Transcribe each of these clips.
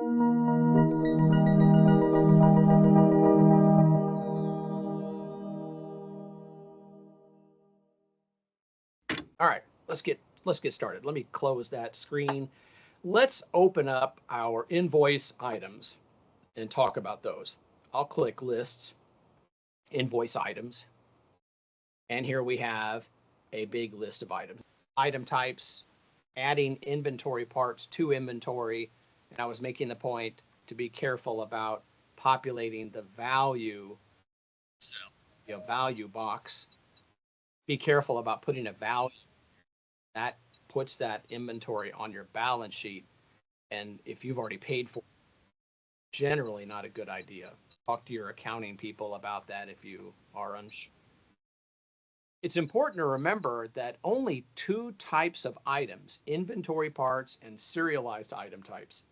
All right, let's get started. Let me close that screen. Let's open up our invoice items and talk about those. I'll click lists, invoice items, and here we have a big list of items. Item types, adding inventory parts to inventory, and I was making the point to be careful about populating the value, value box. Be careful about putting a value that puts that inventory on your balance sheet. And if you've already paid for it, generally not a good idea. Talk to your accounting people about that if you are unsure. It's important to remember that only two types of items, inventory parts and serialized item types,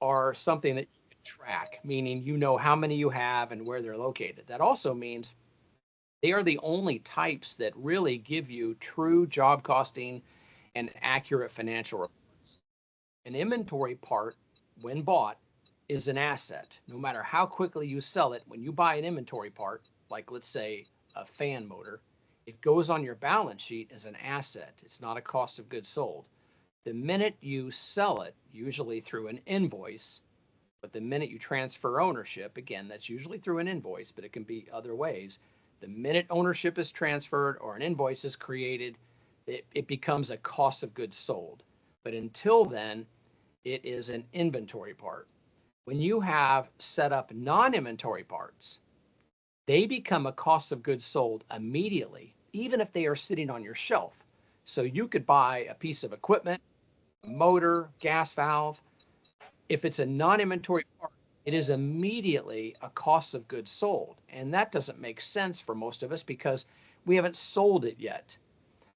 are something that you can track, meaning you know how many you have and where they're located. That also means they are the only types that really give you true job costing and accurate financial reports. An inventory part, when bought, is an asset. No matter how quickly you sell it, when you buy an inventory part, like let's say a fan motor, it goes on your balance sheet as an asset. It's not a cost of goods sold. The minute you sell it, usually through an invoice, but the minute you transfer ownership, again, that's usually through an invoice, but it can be other ways. The minute ownership is transferred or an invoice is created, it becomes a cost of goods sold. But until then, it is an inventory part. When you have set up non-inventory parts, they become a cost of goods sold immediately, even if they are sitting on your shelf. So you could buy a piece of equipment, a motor, gas valve. If it's a non-inventory part, it is immediately a cost of goods sold. And that doesn't make sense for most of us because we haven't sold it yet.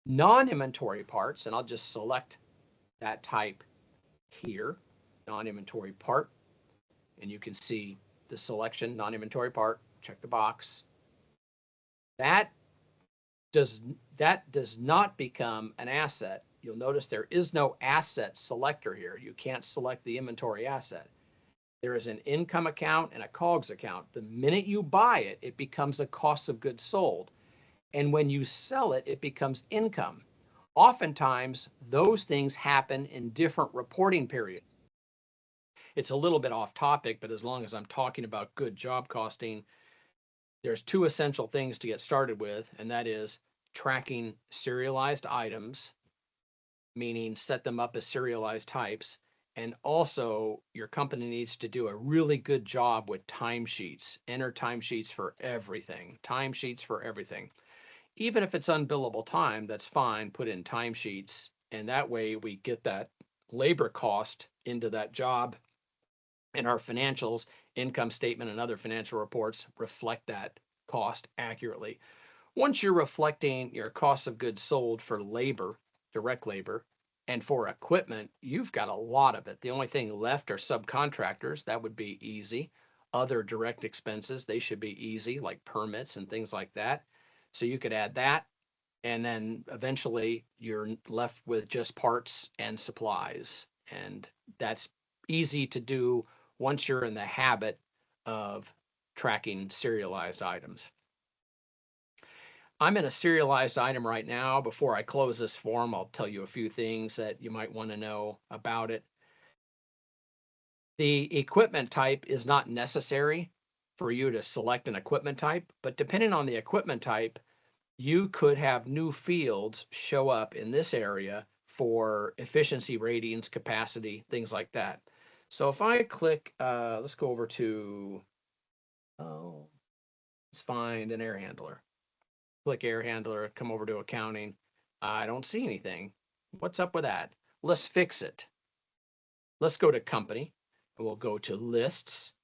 Non-inventory parts, and I'll just select that type here, non-inventory part, and you can see the selection, non-inventory part, check the box. That does not become an asset. You'll notice there is no asset selector here. You can't select the inventory asset. There is an income account and a COGS account. The minute you buy it, it becomes a cost of goods sold. And when you sell it, it becomes income. Oftentimes, those things happen in different reporting periods. It's a little bit off topic, but as long as I'm talking about good job costing, there's two essential things to get started with, and that is tracking serialized items, meaning set them up as serialized types. And also, your company needs to do a really good job with timesheets. Enter timesheets for everything. Timesheets for everything. Even if it's unbillable time, that's fine. Put in timesheets, and that way we get that labor cost into that job. And our financials, income statement, and other financial reports reflect that cost accurately. Once you're reflecting your cost of goods sold for labor, direct labor, and for equipment, you've got a lot of it. The only thing left are subcontractors. That would be easy. Other direct expenses, they should be easy, like permits and things like that. So you could add that, and then eventually you're left with just parts and supplies. And that's easy to do once you're in the habit of tracking serialized items. I'm in a serialized item right now. Before I close this form, I'll tell you a few things that you might want to know about it. The equipment type is not necessary for you to select an equipment type, but depending on the equipment type, you could have new fields show up in this area for efficiency ratings, capacity, things like that. So if I click, let's go over to, let's find an air handler. Click air handler, come over to accounting. I don't see anything. What's up with that? Let's fix it. Let's go to company, and we'll go to lists,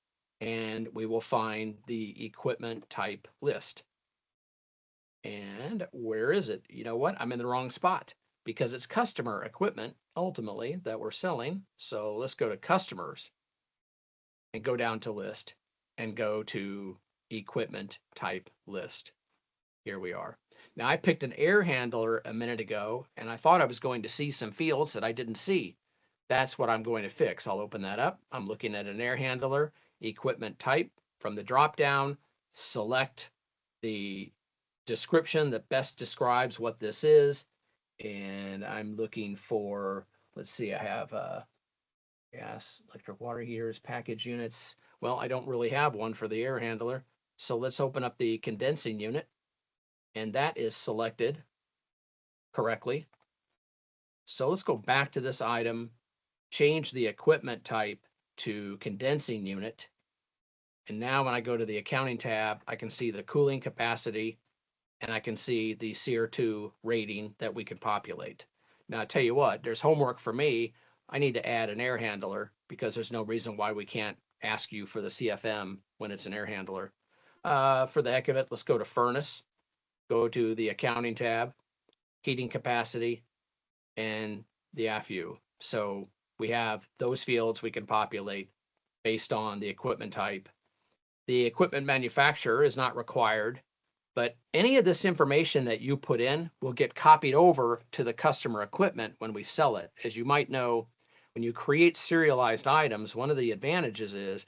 and we will find the equipment type list. And where is it? You know what? I'm in the wrong spot because it's customer equipment ultimately that we're selling. So let's go to customers and go down to list and go to equipment type list. Here we are. Now I picked an air handler a minute ago and I thought I was going to see some fields that I didn't see. That's what I'm going to fix. I'll open that up. I'm looking at an air handler, equipment type. From the drop down, select the description that best describes what this is. And I'm looking for, let's see, I have gas, electric water heaters, package units. Well, I don't really have one for the air handler. So let's open up the condensing unit, and that is selected correctly. So let's go back to this item, change the equipment type to condensing unit. And now when I go to the accounting tab, I can see the cooling capacity and I can see the CO2 rating that we could populate. Now, I tell you what, there's homework for me. I need to add an air handler because there's no reason why we can't ask you for the CFM when it's an air handler. For the heck of it, let's go to furnace, go to the accounting tab, heating capacity, and the AFU. So we have those fields we can populate based on the equipment type. The equipment manufacturer is not required, but any of this information that you put in will get copied over to the customer equipment when we sell it. As you might know, when you create serialized items, one of the advantages is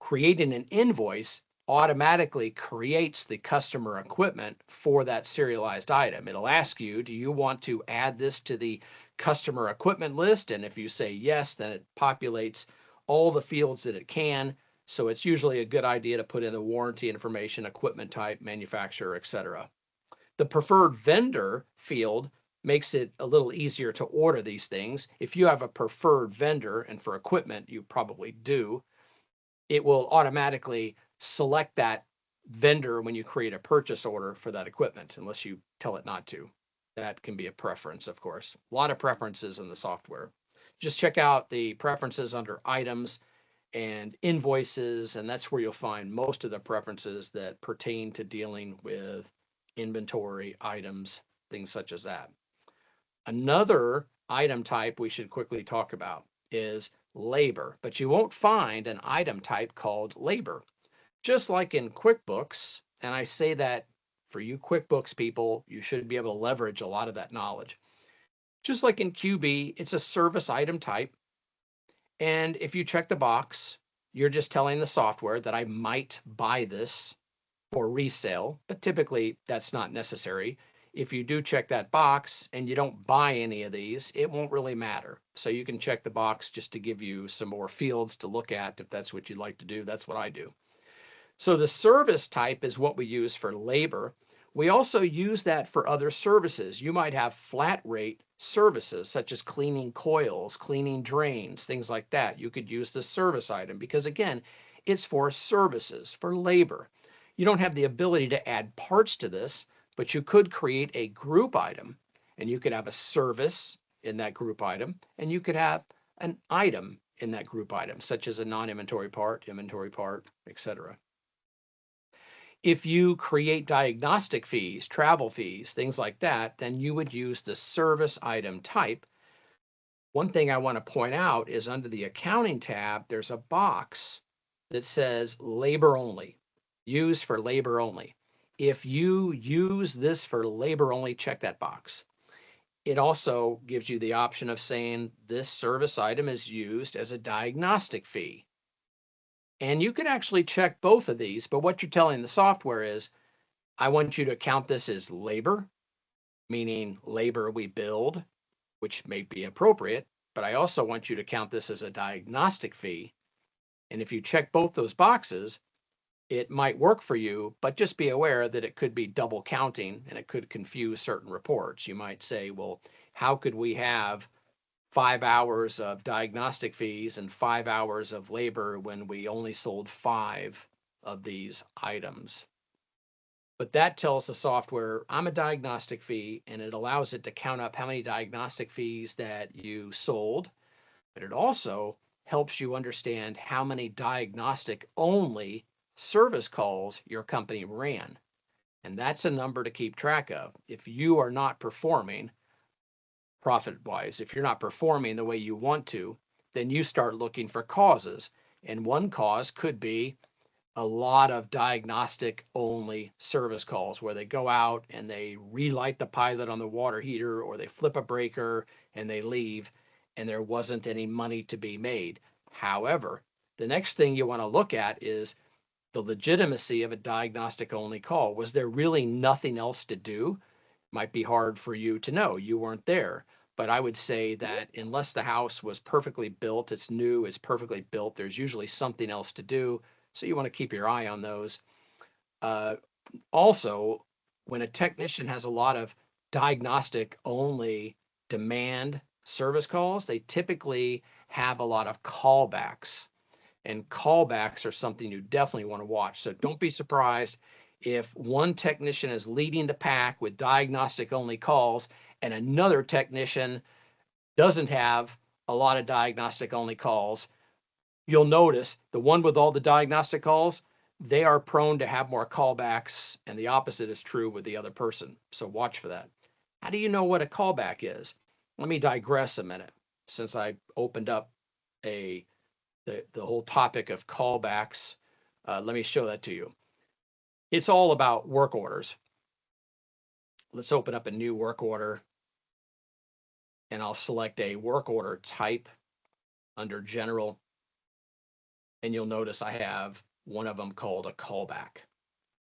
creating an invoice automatically creates the customer equipment for that serialized item. It'll ask you, do you want to add this to the customer equipment list? And if you say yes, then it populates all the fields that it can. So it's usually a good idea to put in the warranty information, equipment type, manufacturer, etc. The preferred vendor field makes it a little easier to order these things. If you have a preferred vendor, and for equipment, you probably do, it will automatically select that vendor when you create a purchase order for that equipment, unless you tell it not to. That can be a preference, of course. A lot of preferences in the software. Just check out the preferences under items and invoices, and that's where you'll find most of the preferences that pertain to dealing with inventory items, things such as that. Another item type we should quickly talk about is labor, but you won't find an item type called labor. Just like in QuickBooks, and I say that for you QuickBooks people, you should be able to leverage a lot of that knowledge. Just like in QB, it's a service item type. And if you check the box, you're just telling the software that I might buy this for resale, but typically that's not necessary. If you do check that box and you don't buy any of these, it won't really matter. So you can check the box just to give you some more fields to look at if that's what you'd like to do. That's what I do. So the service type is what we use for labor. We also use that for other services. You might have flat rate services such as cleaning coils, cleaning drains, things like that. You could use the service item because again, it's for services, for labor. You don't have the ability to add parts to this, but you could create a group item and you could have a service in that group item and you could have an item in that group item, such as a non-inventory part, inventory part, etc. If you create diagnostic fees, travel fees, things like that, then you would use the service item type. One thing I want to point out is under the accounting tab, there's a box that says labor only, used for labor only. If you use this for labor only, check that box. It also gives you the option of saying this service item is used as a diagnostic fee. And you can actually check both of these, but what you're telling the software is, I want you to count this as labor, meaning labor we build, which may be appropriate, but I also want you to count this as a diagnostic fee. And if you check both those boxes, it might work for you, but just be aware that it could be double counting and it could confuse certain reports. You might say, well, how could we have 5 hours of diagnostic fees and 5 hours of labor when we only sold 5 of these items? But that tells the software, I'm a diagnostic fee, and it allows it to count up how many diagnostic fees that you sold. But it also helps you understand how many diagnostic only service calls your company ran. And that's a number to keep track of. If you are not performing, profit-wise, if you're not performing the way you want to, then you start looking for causes. And one cause could be a lot of diagnostic only service calls where they go out and they relight the pilot on the water heater or they flip a breaker and they leave. and there wasn't any money to be made. However, the next thing you want to look at is the legitimacy of a diagnostic only call. Was there really nothing else to do? Might be hard for you to know. You weren't there. But I would say that unless the house was perfectly built, it's new, it's perfectly built, there's usually something else to do. So you want to keep your eye on those. Uh, Also, when a technician has a lot of diagnostic only demand service calls, they typically have a lot of callbacks. And callbacks are something you definitely want to watch. So don't be surprised if one technician is leading the pack with diagnostic only calls and another technician doesn't have a lot of diagnostic only calls. You'll notice the one with all the diagnostic calls, they are prone to have more callbacks, and the opposite is true with the other person. So watch for that. How do you know what a callback is? Let me digress a minute since I opened up the whole topic of callbacks. Let me show that to you. It's all about work orders. Let's open up a new work order, and I'll select a work order type under general, and you'll notice I have one of them called a callback.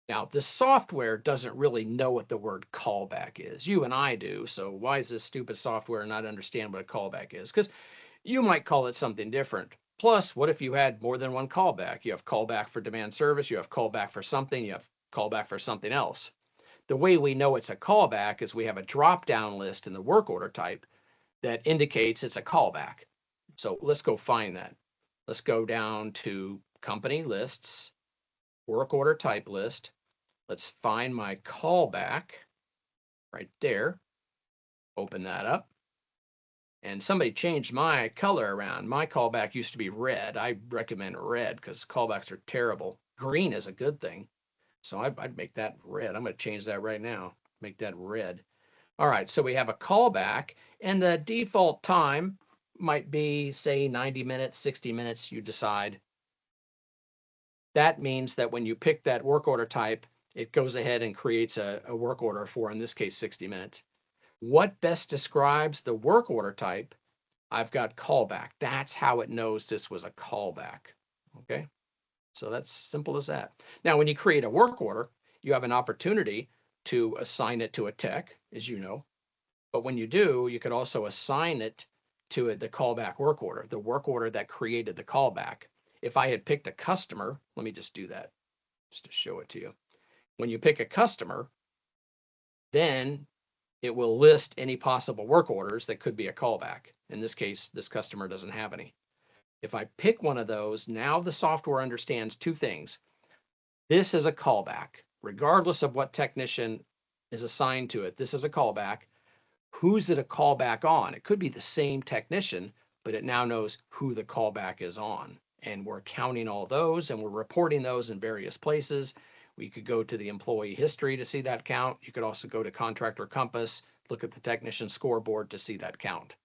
Now, the software doesn't really know what the word callback is. You and I do. So why is this stupid software not understand what a callback is? Because you might call it something different. Plus, what if you had more than one callback? You have callback for demand service, you have callback for something, you have callback for something else. The way we know it's a callback is we have a drop-down list in the work order type that indicates it's a callback. So let's go find that. Let's go down to company lists, work order type list. Let's find my callback right there. Open that up. And somebody changed my color around. My callback used to be red. I recommend red because callbacks are terrible. Green is a good thing. So I'd make that red. I'm going to change that right now. Make that red. All right, so we have a callback, and the default time might be, say, 90 minutes, 60 minutes, you decide. That means that when you pick that work order type, it goes ahead and creates a work order for, in this case, 60 minutes. What best describes the work order type? I've got callback. That's how it knows this was a callback. Okay, so that's simple as that. Now, when you create a work order, you have an opportunity to assign it to a tech, as you know. But when you do, you could also assign it to the callback work order, the work order that created the callback. If I had picked a customer, let me just do that just to show it to you. When you pick a customer, then it will list any possible work orders that could be a callback. In this case, this customer doesn't have any. If I pick one of those, now the software understands two things. This is a callback, regardless of what technician is assigned to it. This is a callback. Who's it a callback on? It could be the same technician, but it now knows who the callback is on. And we're counting all those, and we're reporting those in various places. We could go to the employee history to see that count. You could also go to Contractor Compass, look at the technician scoreboard to see that count.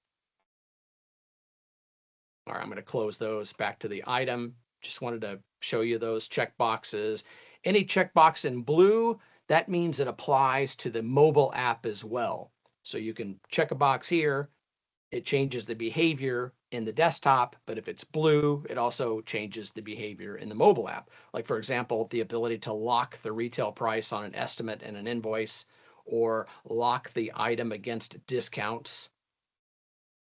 All right, I'm going to close those. Back to the item. Just wanted to show you those check boxes. Any checkbox in blue, that means it applies to the mobile app as well. So you can check a box here. It changes the behavior in the desktop, but if it's blue, it also changes the behavior in the mobile app. Like, for example, the ability to lock the retail price on an estimate and an invoice, or lock the item against discounts.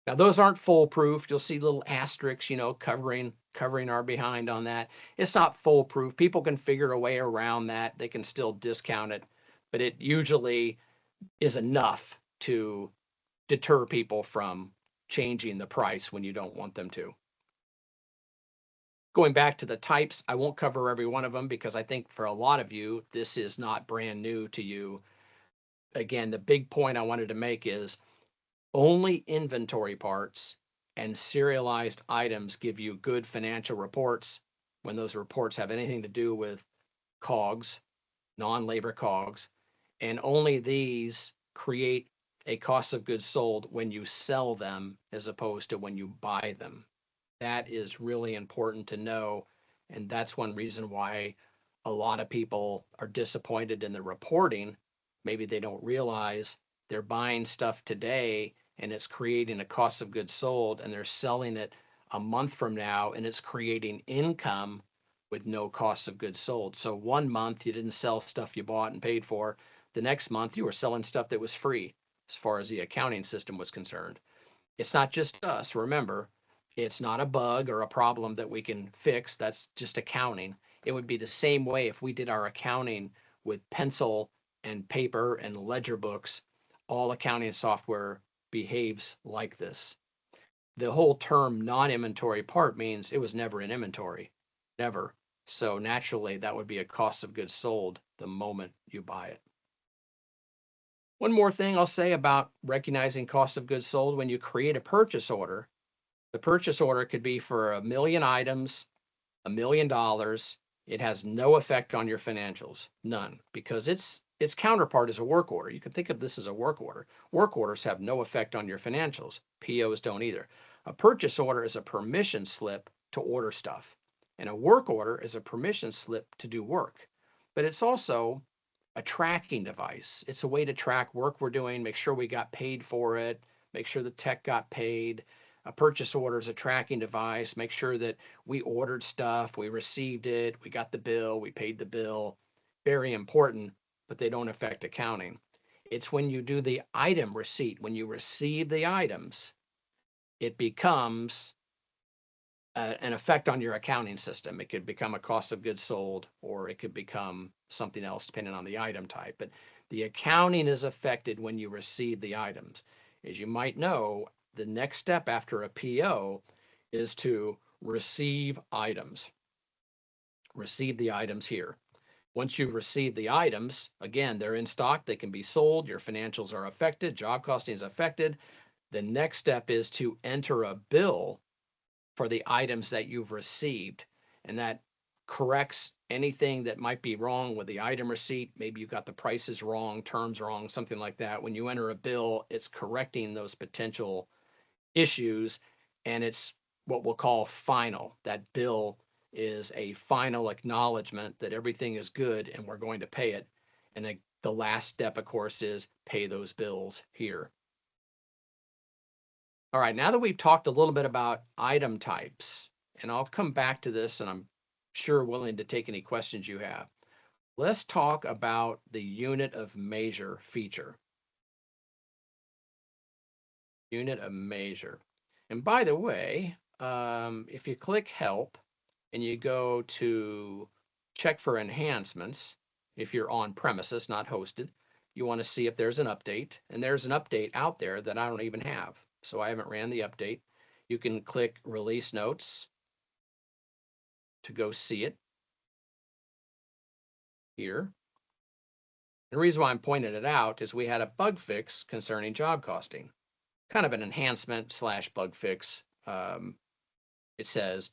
Now, those aren't foolproof. You'll see little asterisks, covering our behind on that. It's not foolproof. People can figure a way around that. They can still discount it, but it usually is enough to deter people from changing the price when you don't want them to. Going back to the types, I won't cover every one of them because I think for a lot of you, this is not brand new to you. Again, the big point I wanted to make is only inventory parts and serialized items give you good financial reports when those reports have anything to do with COGS, non-labor COGS, and only these create a cost of goods sold when you sell them as opposed to when you buy them. That is really important to know, and that's one reason why a lot of people are disappointed in the reporting. Maybe they don't realize they're buying stuff today and it's creating a cost of goods sold, and they're selling it a month from now and it's creating income with no cost of goods sold. So 1 month you didn't sell stuff you bought and paid for. The next month you were selling stuff that was free as far as the accounting system was concerned. It's not just us. Remember, it's not a bug or a problem that we can fix. That's just accounting. It would be the same way if we did our accounting with pencil and paper and ledger books. All accounting software behaves like this. The whole term non-inventory part means it was never in inventory, never. So naturally, that would be a cost of goods sold the moment you buy it. One more thing I'll say about recognizing cost of goods sold: when you create a purchase order, the purchase order could be for 1 million items, $1 million. It has no effect on your financials, none, because its counterpart is a work order. You can think of this as a work order. Work orders have no effect on your financials. POs don't either. A purchase order is a permission slip to order stuff, and a work order is a permission slip to do work. But it's also a tracking device. It's a way to track work we're doing, make sure we got paid for it, make sure the tech got paid. A purchase order is a tracking device, make sure that we ordered stuff, we received it, we got the bill, we paid the bill. Very important, but they don't affect accounting. It's when you do the item receipt, when you receive the items, it becomes an effect on your accounting system. It could become a cost of goods sold, or it could become something else depending on the item type. But the accounting is affected when you receive the items. As you might know, the next step after a PO is to receive items. Receive the items here. Once you receive the items, again, they're in stock, they can be sold, your financials are affected, job costing is affected. The next step is to enter a bill for the items that you've received, and that corrects anything that might be wrong with the item receipt. Maybe you got the prices wrong, terms wrong, something like that. When you enter a bill, it's correcting those potential issues, and it's what we'll call final. That bill is a final acknowledgement that everything is good and we're going to pay it. And the last step, of course, is pay those bills here. All right, now that we've talked a little bit about item types, and I'll come back to this and I'm sure willing to take any questions you have. Let's talk about the unit of measure feature. Unit of measure. And by the way, if you click help and you go to check for enhancements, if you're on premises, not hosted, you want to see if there's an update, and there's an update out there that I don't even have. So I haven't ran the update. You can click release notes to go see it here. The reason why I'm pointing it out is we had a bug fix concerning job costing, kind of an enhancement / bug fix. It says,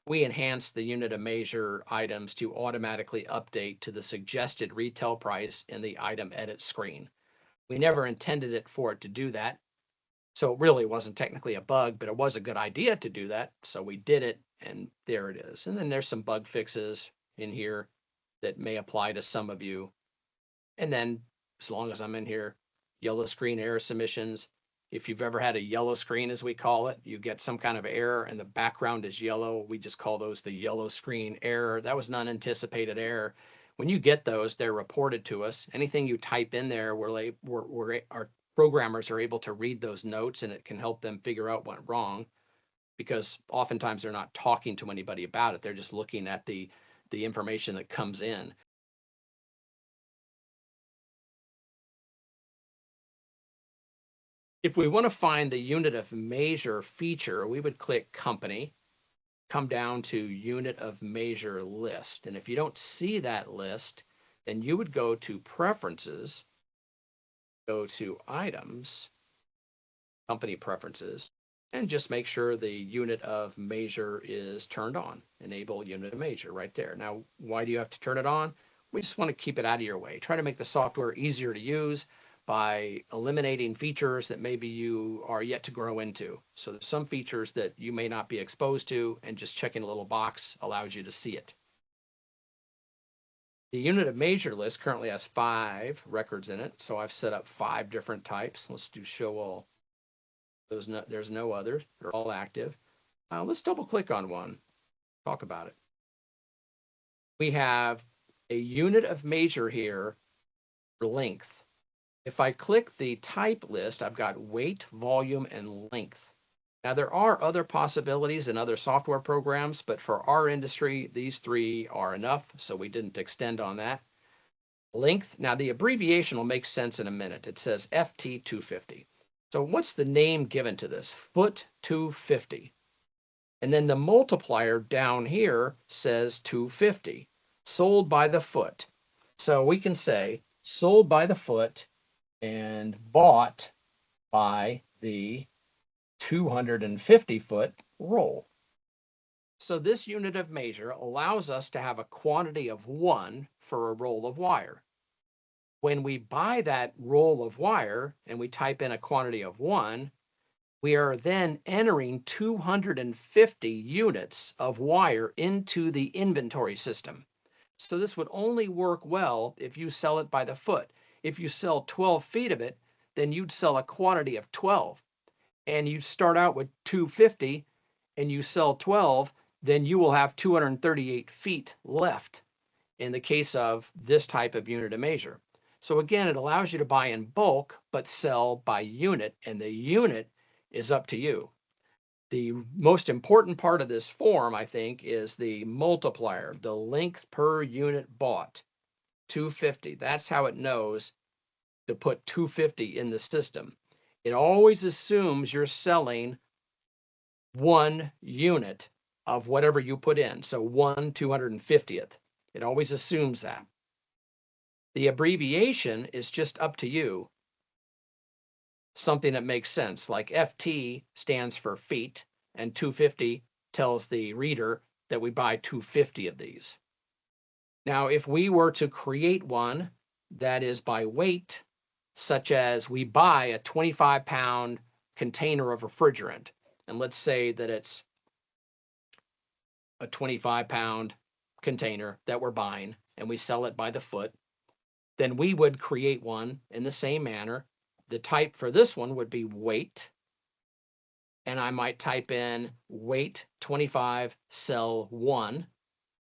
we enhanced the unit of measure items to automatically update to the suggested retail price in the item edit screen. We never intended it for it to do that. So it really wasn't technically a bug, but it was a good idea to do that. So we did it, and there it is. And then there's some bug fixes in here that may apply to some of you. And then, as long as I'm in here, yellow screen error submissions. If you've ever had a yellow screen, as we call it, you get some kind of error and the background is yellow. We just call those the yellow screen error. That was an unanticipated error. When you get those, they're reported to us. Anything you type in there, our programmers are able to read those notes, and it can help them figure out what went wrong, because oftentimes they're not talking to anybody about it. They're just looking at the information that comes in. If we want to find the unit of measure feature, we would click company, come down to unit of measure list. And if you don't see that list, then you would go to preferences, go to items, company preferences, and just make sure the unit of measure is turned on. Enable unit of measure right there. Now, why do you have to turn it on? We just want to keep it out of your way. Try to make the software easier to use by eliminating features that maybe you are yet to grow into. So there's some features that you may not be exposed to, and just checking a little box allows you to see it. The unit of measure list currently has 5 records in it, so I've set up 5 different types. Let's do show all. There's no others. They're all active. Let's double click on one. Talk about it. We have a unit of measure here for length. If I click the type list, I've got weight, volume, and length. Now, there are other possibilities in other software programs, but for our industry, these three are enough, so we didn't extend on that. Length, now the abbreviation will make sense in a minute. It says FT 250. So what's the name given to this? Foot 250. And then the multiplier down here says 250, sold by the foot. So we can say sold by the foot and bought by the 250 foot roll. So this unit of measure allows us to have a quantity of 1 for a roll of wire. When we buy that roll of wire and we type in a quantity of 1, we are then entering 250 units of wire into the inventory system. So this would only work well if you sell it by the foot. If you sell 12 feet of it, then you'd sell a quantity of 12. And you start out with 250 and you sell 12, then you will have 238 feet left in the case of this type of unit of measure. So again, it allows you to buy in bulk, but sell by unit, and the unit is up to you. The most important part of this form, I think, is the multiplier, the length per unit bought, 250. That's how it knows to put 250 in the system. It always assumes you're selling 1 unit of whatever you put in. So 1 250th. It always assumes that. The abbreviation is just up to you. Something that makes sense, like FT stands for feet, and 250 tells the reader that we buy 250 of these. Now, if we were to create one that is by weight, such as we buy a 25-pound container of refrigerant, and let's say that it's a 25-pound container that we're buying, and we sell it by the foot, then we would create one in the same manner. The type for this one would be weight, and I might type in weight 25, sell 1,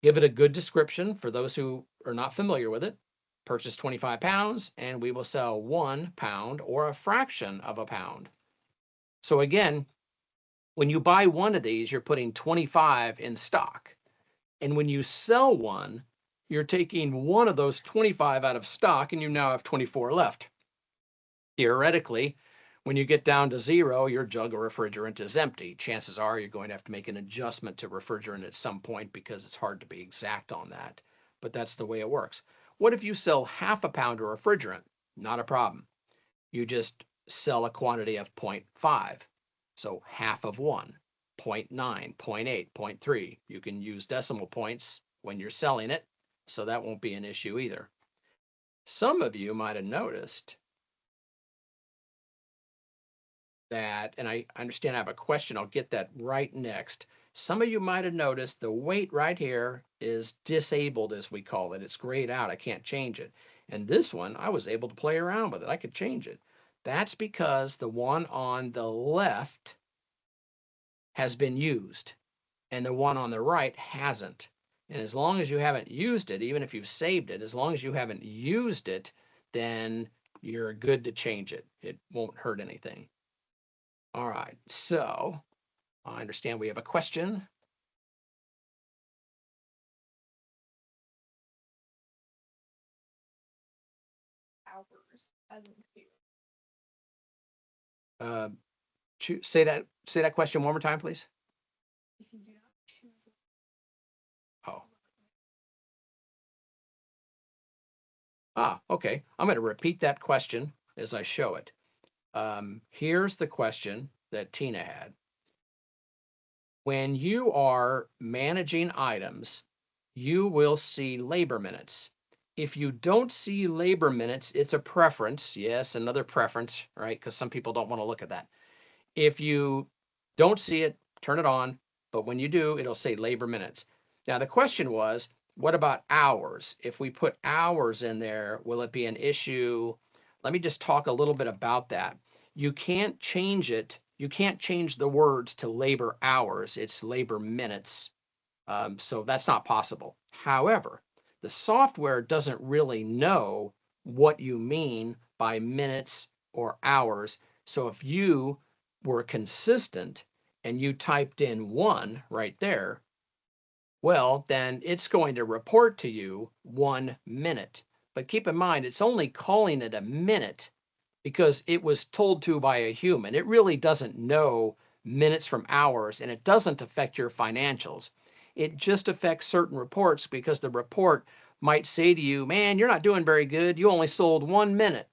give it a good description for those who are not familiar with it, purchase 25 pounds, and we will sell 1 pound or a fraction of a pound. So again, when you buy one of these, you're putting 25 in stock. And when you sell one, you're taking one of those 25 out of stock, and you now have 24 left. Theoretically, when you get down to 0, your jug of refrigerant is empty. Chances are you're going to have to make an adjustment to refrigerant at some point because it's hard to be exact on that. But that's the way it works. What if you sell half a pound of refrigerant? Not a problem. You just sell a quantity of 0.5. So half of 1, 0.9, 0.8, 0.3. You can use decimal points when you're selling it, so that won't be an issue either. Some of you might have noticed that, and I understand I have a question, I'll get that right next. Some of you might have noticed the weight right here is disabled, as we call it. It's grayed out, I can't change it. And this one, I was able to play around with it. I could change it. That's because the one on the left has been used and the one on the right hasn't. And as long as you haven't used it, even if you've saved it, as long as you haven't used it, then you're good to change it. It won't hurt anything. All right, so I understand we have a question. Say that question one more time, please. Oh. Okay. I'm going to repeat that question as I show it. Here's the question that Tina had. When you are managing items, you will see labor minutes. If you don't see labor minutes, it's a preference. Yes, another preference, right? Because some people don't want to look at that. If you don't see it, turn it on. But when you do, it'll say labor minutes. Now, the question was, what about hours? If we put hours in there, will it be an issue? Let me just talk a little bit about that. You can't change it You can't change the words to labor hours. It's labor minutes. So that's not possible. However, the software doesn't really know what you mean by minutes or hours. So if you were consistent and you typed in 1 right there, well, then it's going to report to you 1 minute. But keep in mind, it's only calling it a minute because it was told to by a human. It really doesn't know minutes from hours, and it doesn't affect your financials. It just affects certain reports because the report might say to you, man, you're not doing very good. You only sold 1 minute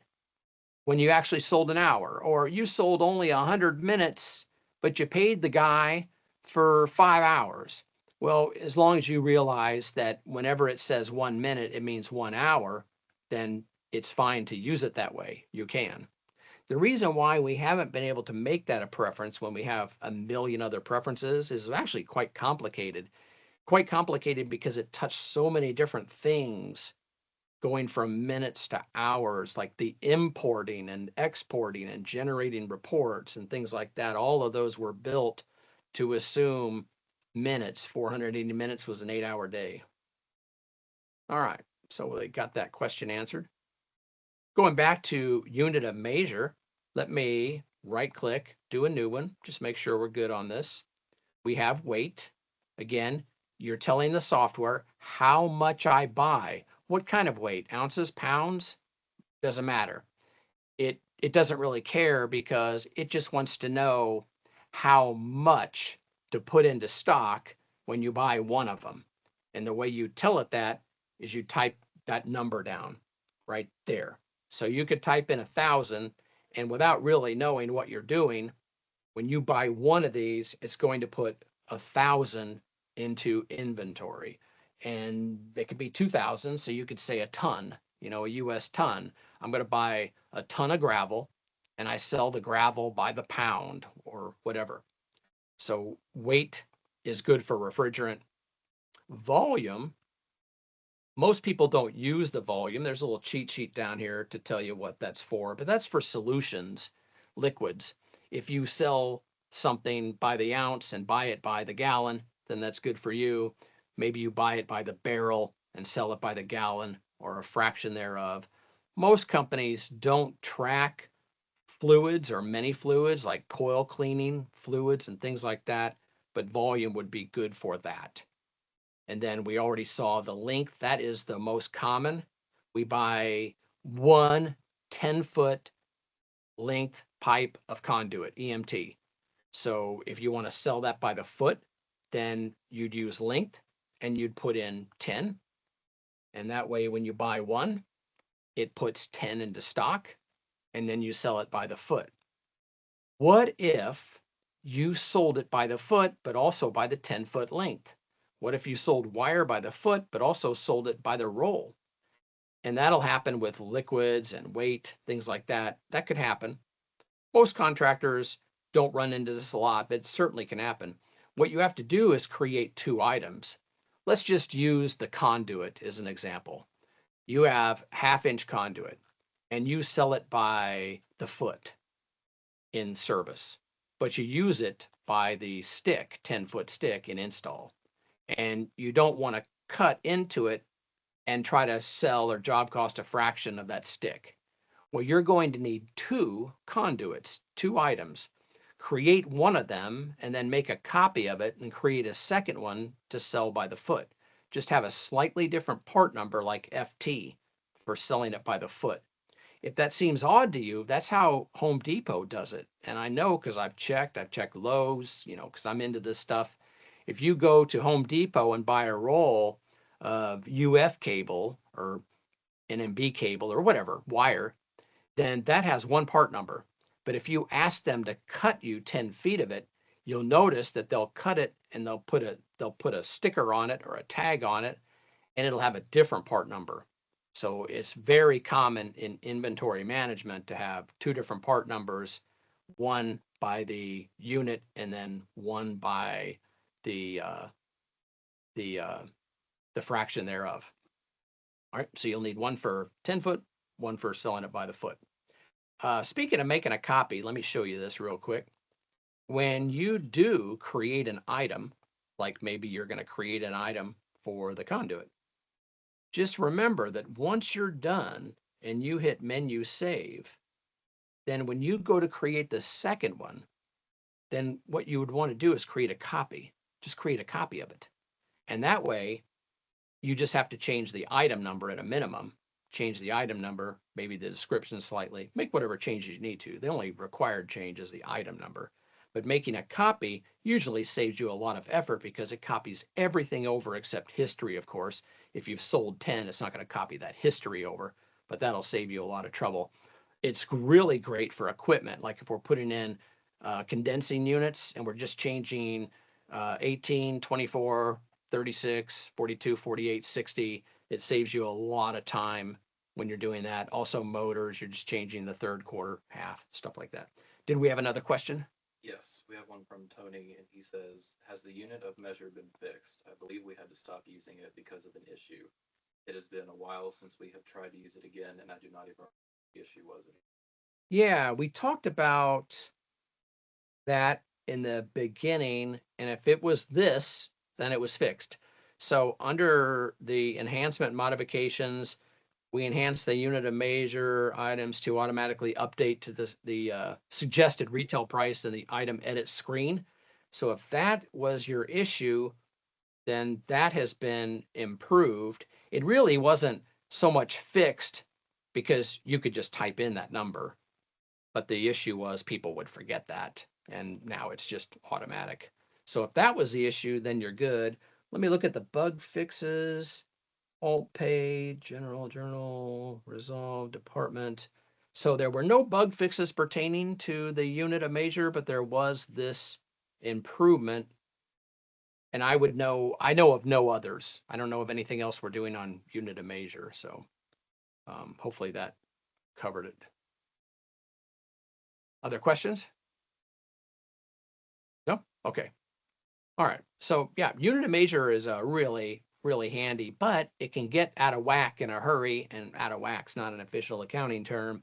when you actually sold an hour, or you sold only 100 minutes, but you paid the guy for 5 hours. Well, as long as you realize that whenever it says 1 minute, it means 1 hour, then it's fine to use it that way. You can. The reason why we haven't been able to make that a preference when we have a million other preferences is actually quite complicated. Quite complicated because it touched so many different things, going from minutes to hours, like the importing and exporting and generating reports and things like that. All of those were built to assume minutes. 480 minutes was an 8-hour day. All right, so we got that question answered. Going back to unit of measure, let me right click, do a new one, just make sure we're good on this. We have weight. Again, you're telling the software how much I buy. What kind of weight? Ounces, pounds? Doesn't matter. It doesn't really care because it just wants to know how much to put into stock when you buy one of them. And the way you tell it that is you type that number down right there. So you could type in 1,000, and without really knowing what you're doing, when you buy one of these, it's going to put 1,000 into inventory. And it could be 2,000, so you could say a ton, a US ton. I'm going to buy a ton of gravel, and I sell the gravel by the pound or whatever. So weight is good for refrigerant. Volume, most people don't use the volume. There's a little cheat sheet down here to tell you what that's for, but that's for solutions, liquids. If you sell something by the ounce and buy it by the gallon, then that's good for you. Maybe you buy it by the barrel and sell it by the gallon or a fraction thereof. Most companies don't track fluids or many fluids like coil cleaning fluids and things like that, but volume would be good for that. And then we already saw the length. That is the most common. We buy one 10-foot length pipe of conduit, EMT. So if you want to sell that by the foot, then you'd use length and you'd put in 10. And that way, when you buy one, it puts 10 into stock, and then you sell it by the foot. What if you sold it by the foot, but also by the 10-foot length? What if you sold wire by the foot, but also sold it by the roll? And that'll happen with liquids and weight, things like that. That could happen. Most contractors don't run into this a lot, but it certainly can happen. What you have to do is create 2 items. Let's just use the conduit as an example. You have 1/2-inch conduit, and you sell it by the foot in service, but you use it by the stick, 10-foot stick in install. And you don't want to cut into it and try to sell or job cost a fraction of that stick. Well, you're going to need 2 conduits, 2 items. Create one of them and then make a copy of it and create a second one to sell by the foot. Just have a slightly different part number like FT for selling it by the foot. If that seems odd to you, that's how Home Depot does it. And I know because I've checked Lowe's, because I'm into this stuff. If you go to Home Depot and buy a roll of UF cable or NMB cable or whatever, wire, then that has one part number. But if you ask them to cut you 10 feet of it, you'll notice that they'll cut it and they'll put a sticker on it or a tag on it, and it'll have a different part number. So it's very common in inventory management to have 2 different part numbers, one by the unit and then one by the fraction thereof. All right, so you'll need one for 10-foot, one for selling it by the foot. Speaking of making a copy, let me show you this real quick. When you do create an item, like maybe you're going to create an item for the conduit, just remember that once you're done and you hit menu save, then when you go to create the second one, then what you would want to do is create a copy. Just create a copy of it. And that way, you just have to change the item number at a minimum, change the item number, maybe the description slightly, make whatever changes you need to. The only required change is the item number. But making a copy usually saves you a lot of effort because it copies everything over except history, of course. If you've sold 10, it's not going to copy that history over, but that'll save you a lot of trouble. It's really great for equipment. Like if we're putting in condensing units and we're just changing 18, 24, 36, 42, 48, 60. It saves you a lot of time when you're doing that. Also motors, you're just changing the third, quarter, half, stuff like that. Did we have another question? Yes, we have one from Tony, and he says, has the unit of measure been fixed? I believe we had to stop using it because of an issue. It has been a while since we have tried to use it again, and I do not even know what the issue was. Yeah, we talked about that in the beginning, and if it was this, then it was fixed. So under the enhancement modifications, we enhance the unit of measure items to automatically update to the suggested retail price in the item edit screen. So if that was your issue, then that has been improved. It really wasn't so much fixed because you could just type in that number, but the issue was people would forget that, and now it's just automatic. So if that was the issue, then you're good. Let me look at the bug fixes. Alt page, general journal, resolve, department. So there were no bug fixes pertaining to the unit of measure, but there was this improvement. And I know of no others. I don't know of anything else we're doing on unit of measure. So hopefully that covered it. Other questions? No? Okay. All right. So yeah, unit of measure is a really handy, but it can get out of whack in a hurry, and out of whack's not an official accounting term,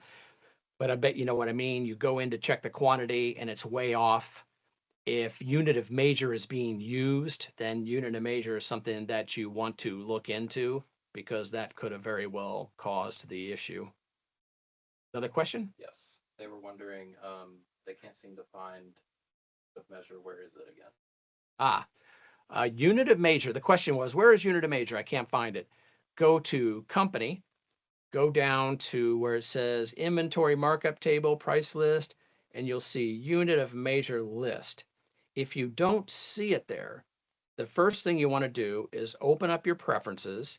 but I bet you know what I mean. You go in to check the quantity and it's way off. If unit of measure is being used, then unit of measure is something that you want to look into because that could have very well caused the issue. Another question? Yes, they were wondering, they can't seem to find the measure. Where is it again? Ah, unit of measure. The question was, where is unit of measure? I can't find it. Go to company, go down to where it says inventory markup table, price list, and you'll see unit of measure list. If you don't see it there, the first thing you want to do is open up your preferences,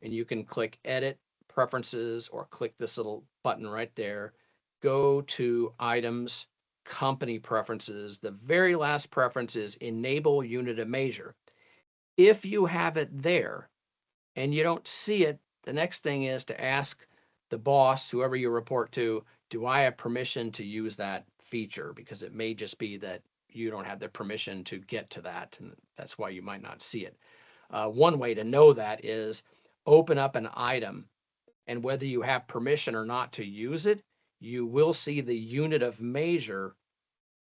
and you can click edit preferences or click this little button right there. Go to items, company preferences. The very last preference is enable unit of measure. If you have it there and you don't see it, the next thing is to ask the boss, whoever you report to, do I have permission to use that feature? Because it may just be that you don't have the permission to get to that, and that's why you might not see it. One way to know that is open up an item, and whether you have permission or not to use it, you will see the unit of measure.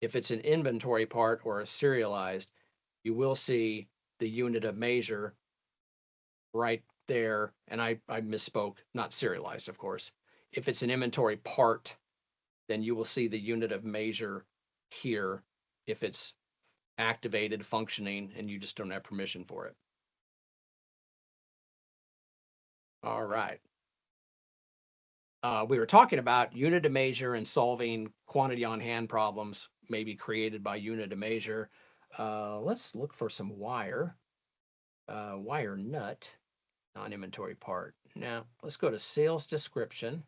If it's an inventory part or a serialized, you will see the unit of measure right there. And I misspoke, not serialized, of course. If it's an inventory part, then you will see the unit of measure here if it's activated, functioning, and you just don't have permission for it. All right. We were talking about unit of measure and solving quantity on hand problems, maybe created by unit of measure. Let's look for some wire. Wire nut, non-inventory part. Now, let's go to sales description.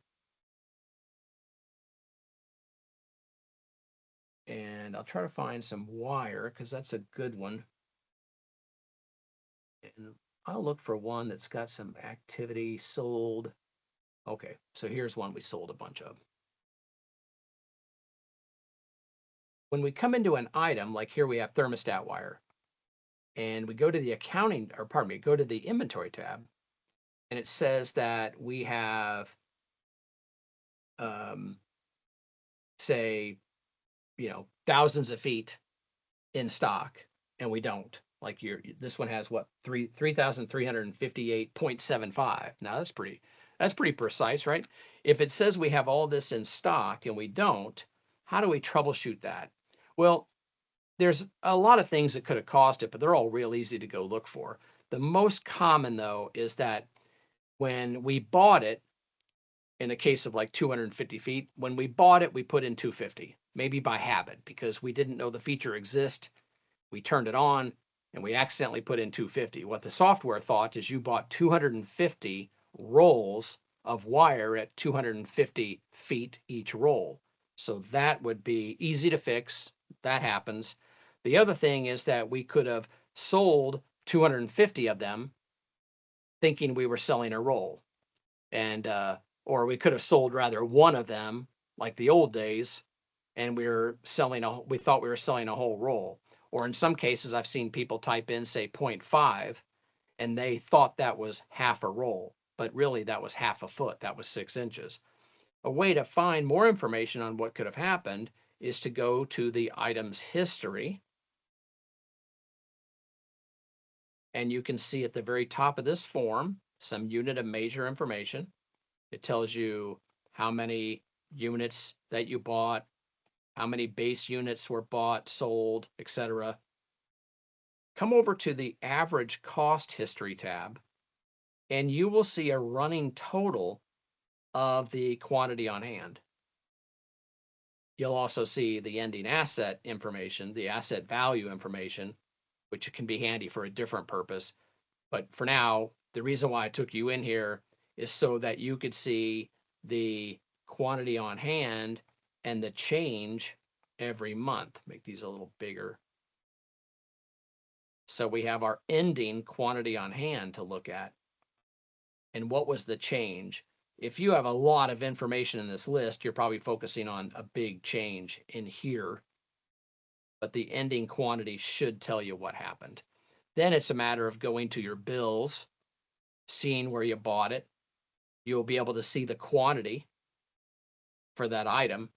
And I'll try to find some wire because that's a good one. And I'll look for one that's got some activity sold. Okay, so here's one we sold a bunch of. When we come into an item, like here we have thermostat wire, and we go to the accounting, or pardon me, go to the inventory tab, and it says that we have, say, thousands of feet in stock and we don't. Like this one has what, 3,358.75. Now that's pretty precise, right? If it says we have all this in stock and we don't, how do we troubleshoot that? Well, there's a lot of things that could have caused it, but they're all real easy to go look for. The most common though is that when we bought it, in a case of like 250 feet, when we bought it, we put in 250, maybe by habit because we didn't know the feature exists. We turned it on and we accidentally put in 250. What the software thought is you bought 250 rolls of wire at 250 feet each roll. So that would be easy to fix. That happens. The other thing is that we could have sold 250 of them thinking we were selling a roll. And, or we could have sold rather one of them like the old days and we thought we were selling a whole roll. Or in some cases, I've seen people type in, say, 0.5, and they thought that was half a roll, but really that was half a foot. That was 6 inches. A way to find more information on what could have happened is to go to the item's history. And you can see at the very top of this form some unit of measure information. It tells you how many units that you bought, how many base units were bought, sold, etc. Come over to the average cost history tab, and you will see a running total of the quantity on hand. You'll also see the ending asset information, the asset value information, which can be handy for a different purpose. But for now, the reason why I took you in here is so that you could see the quantity on hand and the change every month. Make these a little bigger. So we have our ending quantity on hand to look at. And what was the change? If you have a lot of information in this list, you're probably focusing on a big change in here. But the ending quantity should tell you what happened. Then it's a matter of going to your bills, seeing where you bought it. You'll be able to see the quantity for that item,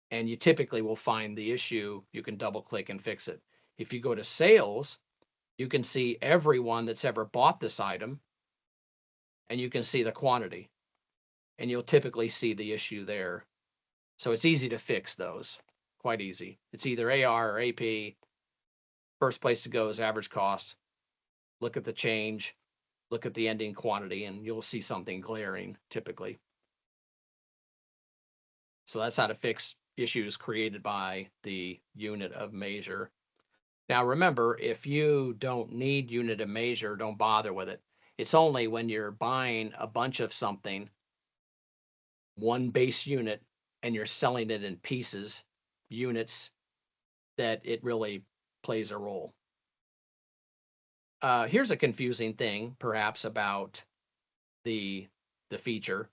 and you typically will find the issue. You can double click and fix it. If you go to sales, you can see everyone that's ever bought this item, and you can see the quantity, and you'll typically see the issue there. So it's easy to fix those, quite easy. It's either AR or AP. First place to go is average cost. Look at the change, look at the ending quantity, and you'll see something glaring typically. So that's how to fix issues created by the unit of measure. Now remember, if you don't need unit of measure, don't bother with it. It's only when you're buying a bunch of something, one base unit, and you're selling it in pieces, units, that it really plays a role. Here's a confusing thing, perhaps, about the feature.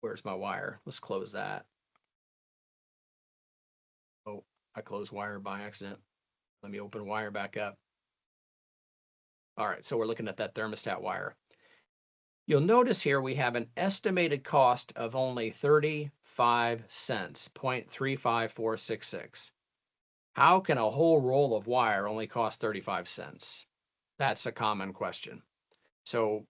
Where's my wire? Let's close that. Oh, I closed wire by accident. Let me open wire back up. All right, so we're looking at that thermostat wire. You'll notice here we have an estimated cost of only 35 cents, 0.35466. How can a whole roll of wire only cost 35 cents? That's a common question. So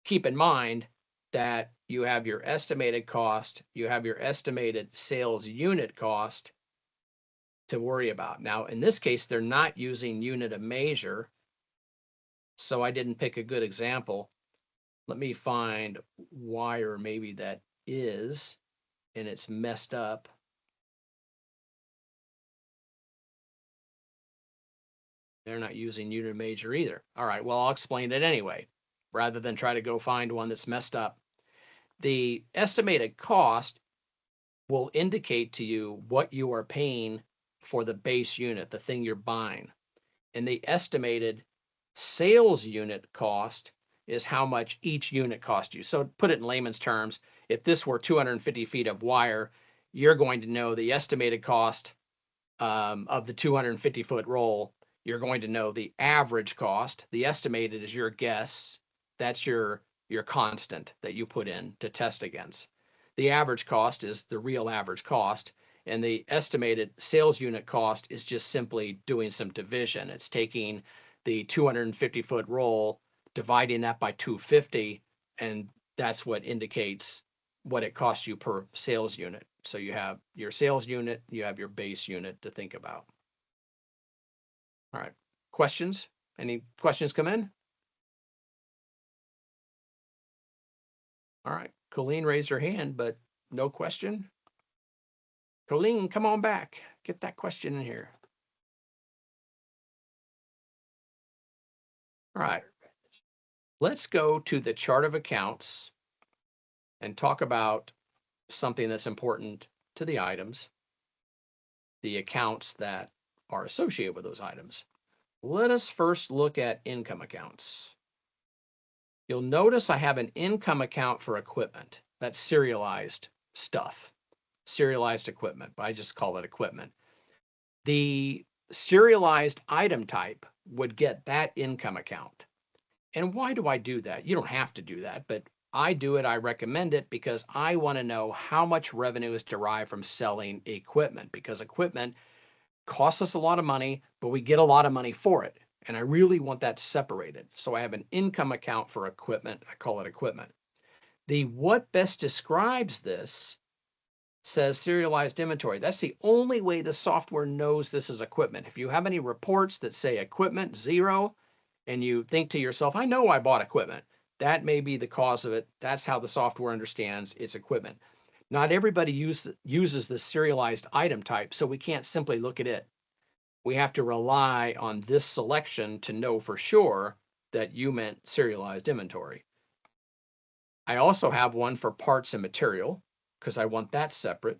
keep in mind that you have your estimated cost, you have your estimated sales unit cost to worry about. Now, in this case, they're not using unit of measure, so I didn't pick a good example. Let me find wire maybe that is, and it's messed up. They're not using unit of measure either. All right, well, I'll explain it anyway, rather than try to go find one that's messed up. The estimated cost will indicate to you what you are paying for the base unit, the thing you're buying. And the estimated sales unit cost is how much each unit cost you. So put it in layman's terms, if this were 250 feet of wire, you're going to know the estimated cost of the 250-foot roll. You're going to know the average cost. The estimated is your guess. That's your constant that you put in to test against. The average cost is the real average cost, And the estimated sales unit cost is just simply doing some division. It's taking the 250-foot roll, dividing that by 250, and that's what indicates what it costs you per sales unit. So you have your sales unit, you have your base unit to think about. All right, questions? Any questions come in? All right, Colleen raised her hand, but no question. Colleen, come on back. Get that question in here. All right, let's go to the chart of accounts and talk about something that's important to the items, the accounts that are associated with those items. Let us first look at income accounts. You'll notice I have an income account for equipment. That's serialized stuff, serialized equipment, but I just call it equipment. The serialized item type would get that income account. And why do I do that? You don't have to do that, but I do it. I recommend it because I want to know how much revenue is derived from selling equipment, because equipment costs us a lot of money, but we get a lot of money for it. And I really want that separated. So I have an income account for equipment. I call it equipment. The what best describes this says serialized inventory. That's the only way the software knows this is equipment. If you have any reports that say equipment 0, and you think to yourself, I know I bought equipment, that may be the cause of it. That's how the software understands it's equipment. Not everybody uses the serialized item type, so we can't simply look at it. We have to rely on this selection to know for sure that you meant serialized inventory. I also have one for parts and material because I want that separate.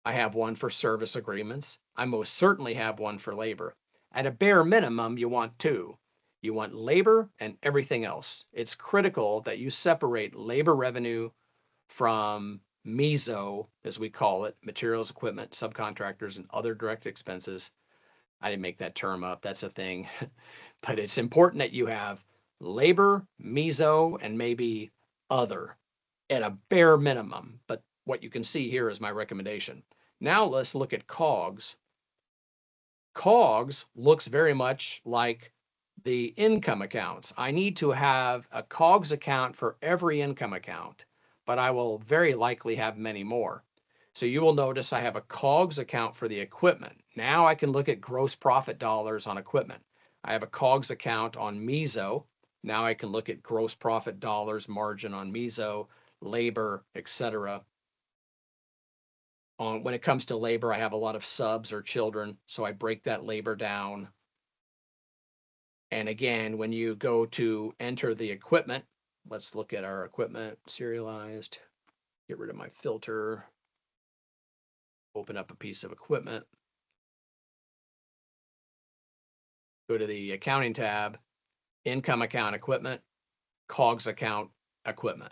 I have one for service agreements. I most certainly have one for labor. At a bare minimum, you want 2. You want labor and everything else. It's critical that you separate labor revenue from MESO, as we call it, materials, equipment, subcontractors, and other direct expenses. I didn't make that term up. That's a thing. But it's important that you have labor, MESO, and maybe other at a bare minimum. But what you can see here is my recommendation. Now let's look at COGS. COGS looks very much like the income accounts. I need to have a COGS account for every income account, but I will very likely have many more. So you will notice I have a COGS account for the equipment. Now I can look at gross profit dollars on equipment. I have a COGS account on MESO. Now I can look at gross profit dollars margin on MESO, labor, etc. When it comes to labor, I have a lot of subs or children, so I break that labor down. And again, when you go to enter the equipment, let's look at our equipment serialized, get rid of my filter, open up a piece of equipment, go to the accounting tab, income account equipment, COGS account equipment.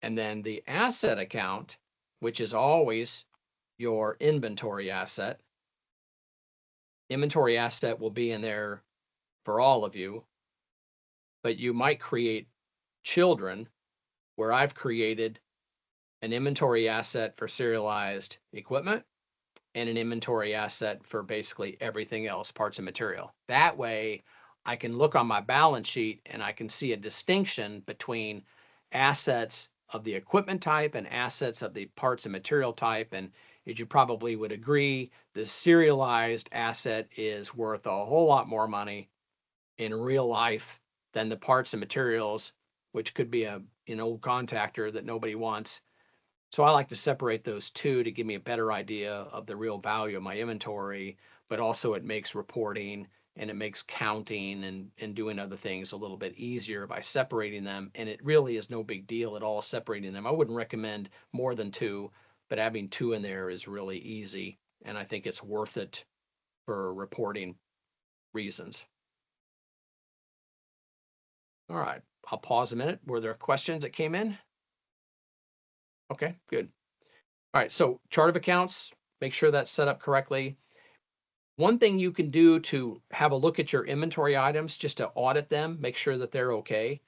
And then the asset account, which is always your inventory asset. Inventory asset will be in there for all of you, but you might create children where I've created an inventory asset for serialized equipment and an inventory asset for basically everything else, parts and material. That way I can look on my balance sheet and I can see a distinction between assets of the equipment type and assets of the parts and material type. And as you probably would agree, the serialized asset is worth a whole lot more money in real life than the parts and materials, which could be an old contactor that nobody wants. So I like to separate those two to give me a better idea of the real value of my inventory, but also it makes reporting and it makes counting and doing other things a little bit easier by separating them. And it really is no big deal at all separating them. I wouldn't recommend more than 2, but having 2 in there is really easy. And I think it's worth it for reporting reasons. All right, I'll pause a minute. Were there questions that came in? Okay, good. All right, so chart of accounts, make sure that's set up correctly. One thing you can do to have a look at your inventory items, just to audit them, make sure that they're okay,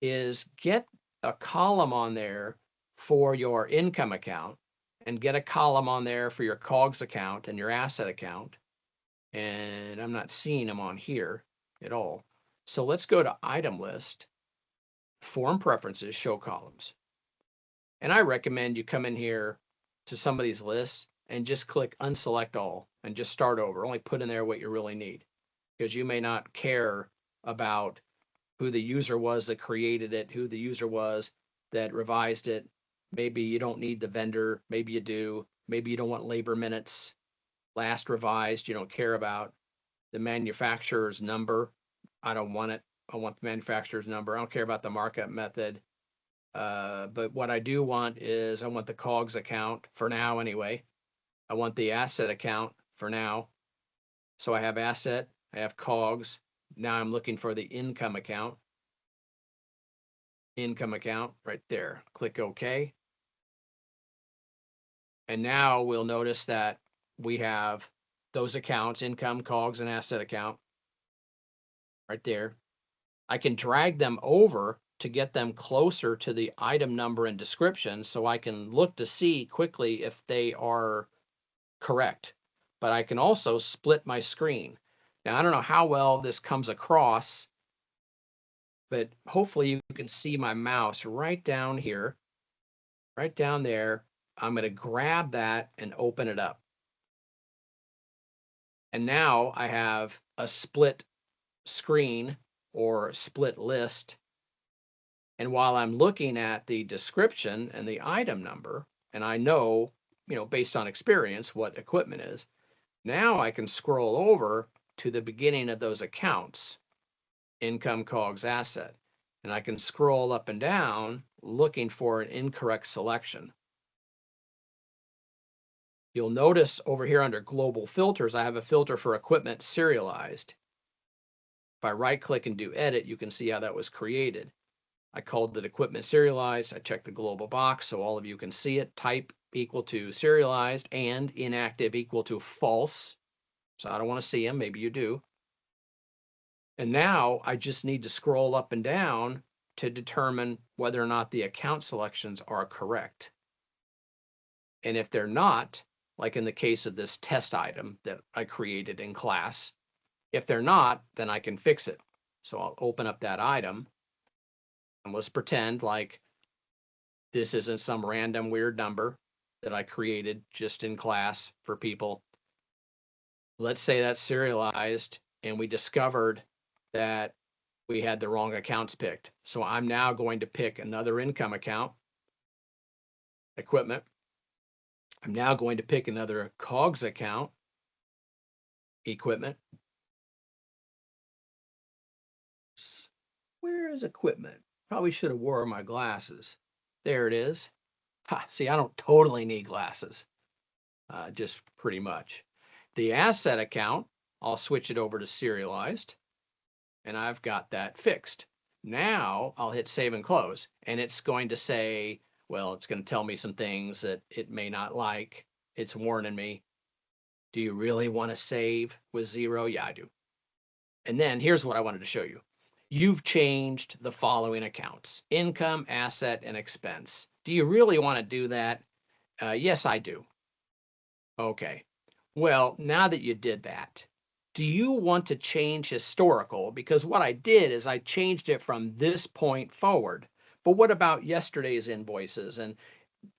is get a column on there for your income account and get a column on there for your COGS account and your asset account. And I'm not seeing them on here at all. So let's go to item list, form preferences, show columns. And I recommend you come in here to some of these lists and just click unselect all and just start over. Only put in there what you really need, because you may not care about who the user was that created it, who the user was that revised it. Maybe you don't need the vendor. Maybe you do. Maybe you don't want labor minutes. Last revised, you don't care about. The manufacturer's number, I don't want it. I want the manufacturer's number. I don't care about the markup method. But what I do want is I want the COGS account for now anyway. I want the asset account for now. So I have asset, I have COGS. Now I'm looking for the income account. Income account right there. Click OK. And now we'll notice that we have those accounts, income, COGS, and asset account right there. I can drag them over to get them closer to the item number and description so I can look to see quickly if they are correct. But I can also split my screen. Now, I don't know how well this comes across, but hopefully you can see my mouse right down here, right down there. I'm going to grab that and open it up. And now I have a split screen or split list. And while I'm looking at the description and the item number, and I know, based on experience what equipment is, now I can scroll over to the beginning of those accounts, income, COGS, asset, and I can scroll up and down looking for an incorrect selection. You'll notice over here under global filters, I have a filter for equipment serialized. If I right click and do edit, you can see how that was created. I called it equipment serialized. I checked the global box so all of you can see it. Type equal to serialized and inactive equal to false. So I don't want to see them. Maybe you do. And now I just need to scroll up and down to determine whether or not the account selections are correct. And if they're not, like in the case of this test item that I created in class, if they're not, then I can fix it. So I'll open up that item. And let's pretend like this isn't some random weird number that I created just in class for people. Let's say that's serialized and we discovered that we had the wrong accounts picked. So I'm now going to pick another income account, equipment. I'm now going to pick another COGS account, equipment. Where is equipment? Probably should have wore my glasses. There it is. Ha, see, I don't totally need glasses, just pretty much. The asset account, I'll switch it over to serialized, and I've got that fixed. Now I'll hit save and close, and it's going to say, well, it's going to tell me some things that it may not like. It's warning me. Do you really want to save with 0? Yeah, I do. And then here's what I wanted to show you. You've changed the following accounts: income, asset, and expense. Do you really want to do that? Yes, I do. Okay. Well, now that you did that, do you want to change historical? Because what I did is I changed it from this point forward. But what about yesterday's invoices and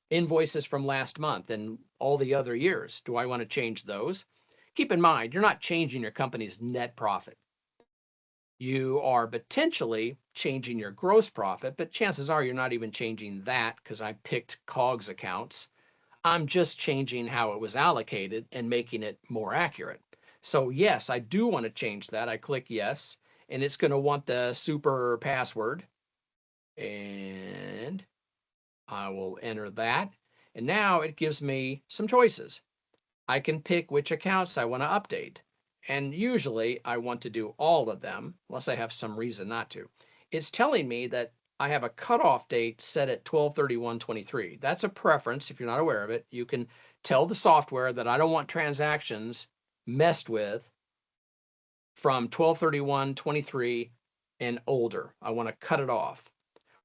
invoices from last month and all the other years? Do I want to change those? Keep in mind, you're not changing your company's net profit. You are potentially changing your gross profit, but chances are you're not even changing that because I picked COGS accounts. I'm just changing how it was allocated and making it more accurate. So yes, I do want to change that. I click yes, and it's going to want the super password. And I will enter that. And now it gives me some choices. I can pick which accounts I want to update. And usually I want to do all of them, unless I have some reason not to. It's telling me that I have a cutoff date set at 12/31/23. That's a preference. If you're not aware of it, you can tell the software that I don't want transactions messed with from 12/31/23 and older. I want to cut it off.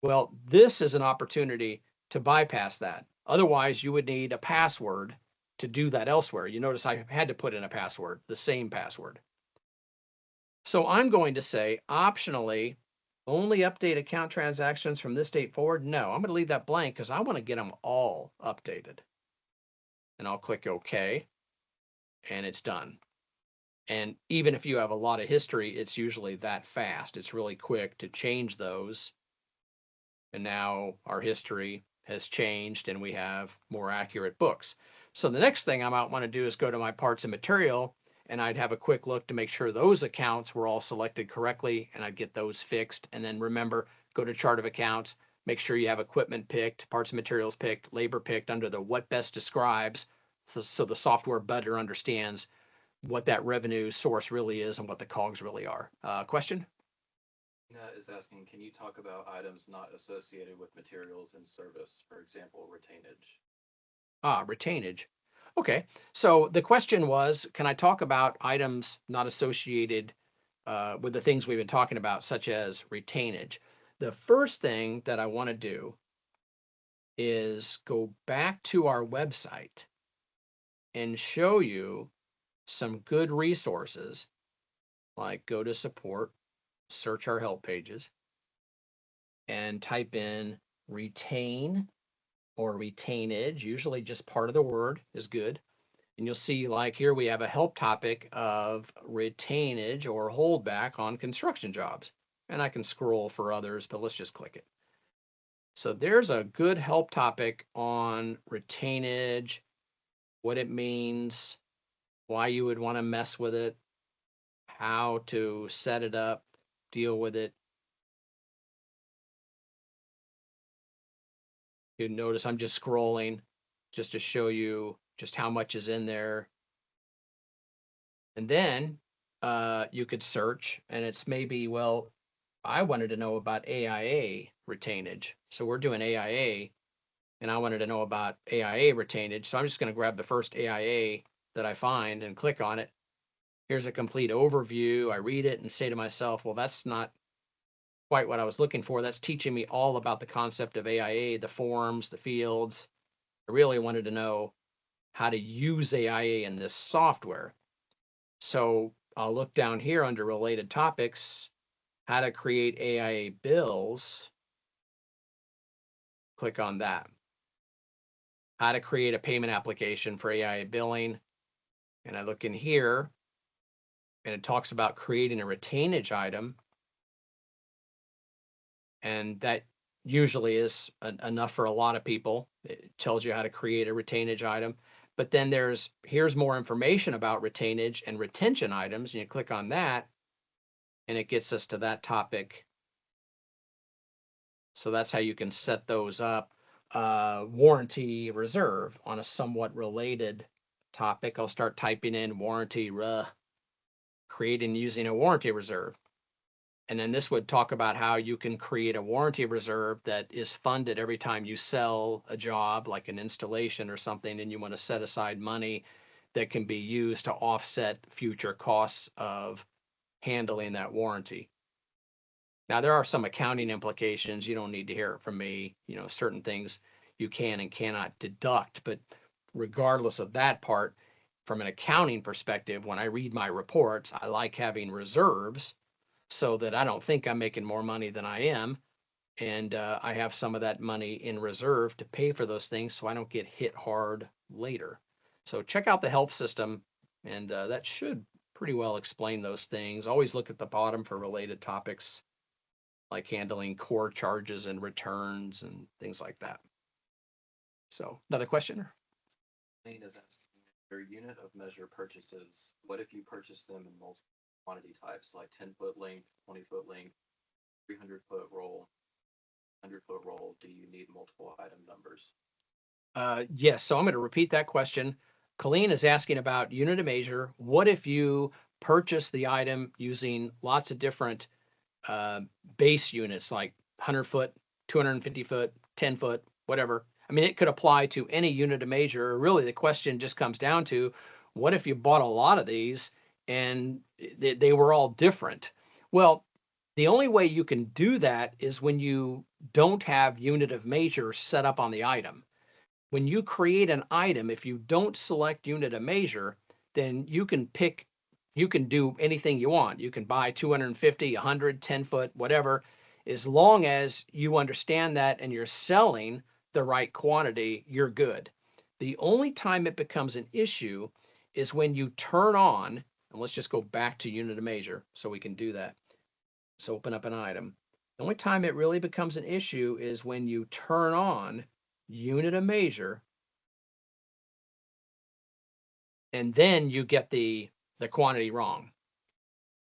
Well, this is an opportunity to bypass that. Otherwise, you would need a password to do that elsewhere. You notice I had to put in a password, the same password. So I'm going to say optionally, only update account transactions from this date forward. No, I'm going to leave that blank because I want to get them all updated. And I'll click OK, and it's done. And even if you have a lot of history, it's usually that fast. It's really quick to change those. And now our history has changed and we have more accurate books. So the next thing I might want to do is go to my parts and material, and I'd have a quick look to make sure those accounts were all selected correctly, and I'd get those fixed. And then remember, go to chart of accounts, make sure you have equipment picked, parts and materials picked, labor picked under the what best describes, so the software better understands what that revenue source really is and what the COGS really are. Question? Is asking, can you talk about items not associated with materials and service, for example, retainage? Retainage. Okay, so the question was, can I talk about items not associated with the things we've been talking about, such as retainage? The first thing that I want to do is go back to our website and show you some good resources, like go to support, search our help pages, and type in retain or retainage. Usually just part of the word is good. And you'll see, like here we have a help topic of retainage or holdback on construction jobs. And I can scroll for others, but let's just click it. So there's a good help topic on retainage, what it means, why you would want to mess with it, how to set it up, deal with it. You notice I'm just scrolling just to show you just how much is in there. And then you could search, and it's maybe, well, I wanted to know about AIA retainage. So we're doing AIA, and I wanted to know about AIA retainage. So I'm just going to grab the first AIA that I find and click on it. Here's a complete overview. I read it and say to myself, well, that's not quite what I was looking for. That's teaching me all about the concept of AIA, the forms, the fields. I really wanted to know how to use AIA in this software. So I'll look down here under related topics, how to create AIA bills. Click on that. How to create a payment application for AIA billing. And I look in here and it talks about creating a retainage item. And that usually is enough for a lot of people. It tells you how to create a retainage item. But then here's more information about retainage and retention items. And you click on that and it gets us to that topic. So that's how you can set those up. Warranty reserve on a somewhat related topic. I'll start typing in warranty, creating using a warranty reserve. And then this would talk about how you can create a warranty reserve that is funded every time you sell a job, like an installation or something, and you want to set aside money that can be used to offset future costs of handling that warranty. Now, there are some accounting implications. You don't need to hear it from me. You know, certain things you can and cannot deduct, but regardless of that part, from an accounting perspective, when I read my reports, I like having reserves so that I don't think I'm making more money than I am. And I have some of that money in reserve to pay for those things so I don't get hit hard later. So check out the help system, and that should pretty well explain those things. Always look at the bottom for related topics like handling core charges and returns and things like that. So another question? Lane is asking, your unit of measure purchases, what if you purchase them in multiple quantity types, like 10-foot length, 20-foot length, 300-foot roll, 100-foot roll? Do you need multiple item numbers? Yes, so I'm going to repeat that question. Colleen is asking about unit of measure. What if you purchase the item using lots of different base units, like 100-foot, 250-foot, 10-foot, whatever? I mean, it could apply to any unit of measure. Really, the question just comes down to, what if you bought a lot of these and they were all different? Well, the only way you can do that is when you don't have unit of measure set up on the item. when you create an item, if you don't select unit of measure, then you can do anything you want. You can buy 250, 100, 10 foot, whatever, as long as you understand that and you're selling the right quantity, you're good. The only time it becomes an issue is when you turn on, and let's just go back to unit of measure so we can do that. So open up an item. The only time it really becomes an issue is when you turn on unit of measure, and then you get the quantity wrong.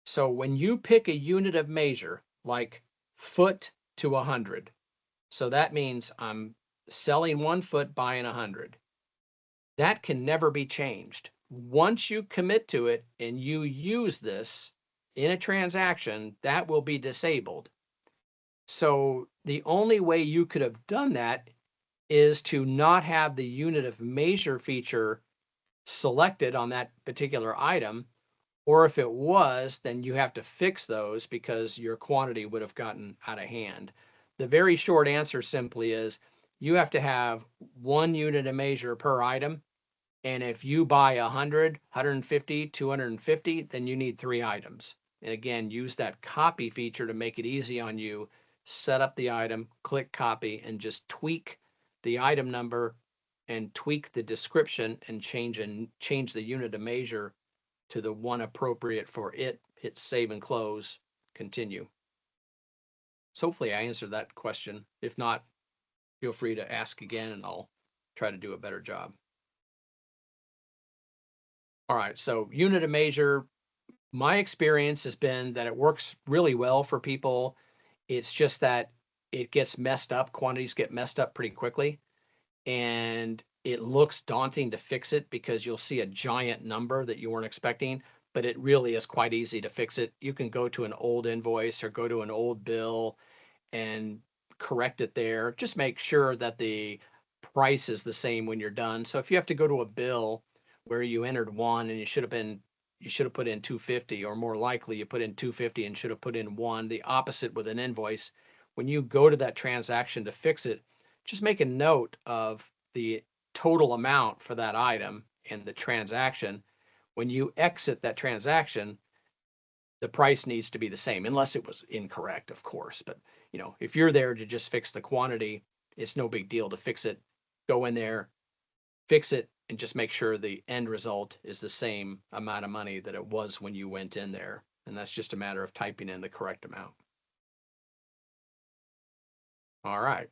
So when you pick a unit of measure, like foot to 100, so that means I'm selling 1 foot, buying 100. That can never be changed. Once you commit to it and you use this in a transaction, that will be disabled. So the only way you could have done that is to not have the unit of measure feature selected on that particular item, or if it was, then you have to fix those because your quantity would have gotten out of hand. The very short answer simply is you have to have 1 unit of measure per item. And if you buy 100, 150, 250, then you need 3 items. And again, use that copy feature to make it easy on you. Set up the item, click copy, and just tweak the item number and tweak the description and change the unit of measure to the one appropriate for it. Hit save and close, continue. So hopefully I answered that question. If not, feel free to ask again and I'll try to do a better job. All right, so unit of measure, my experience has been that it works really well for people. It's just that it gets messed up, quantities get messed up pretty quickly, and it looks daunting to fix it because you'll see a giant number that you weren't expecting, but it really is quite easy to fix it. You can go to an old invoice or go to an old bill and correct it there. Just make sure that the price is the same when you're done. So if you have to go to a bill where you entered 1 and you should have put in 250, or more likely you put in 250 and should have put in 1, the opposite with an invoice. When you go to that transaction to fix it, just make a note of the total amount for that item and the transaction. When you exit that transaction, the price needs to be the same, unless it was incorrect, of course. But if you're there to just fix the quantity, it's no big deal to fix it. Go in there, fix it, and just make sure the end result is the same amount of money that it was when you went in there. And that's just a matter of typing in the correct amount. All right.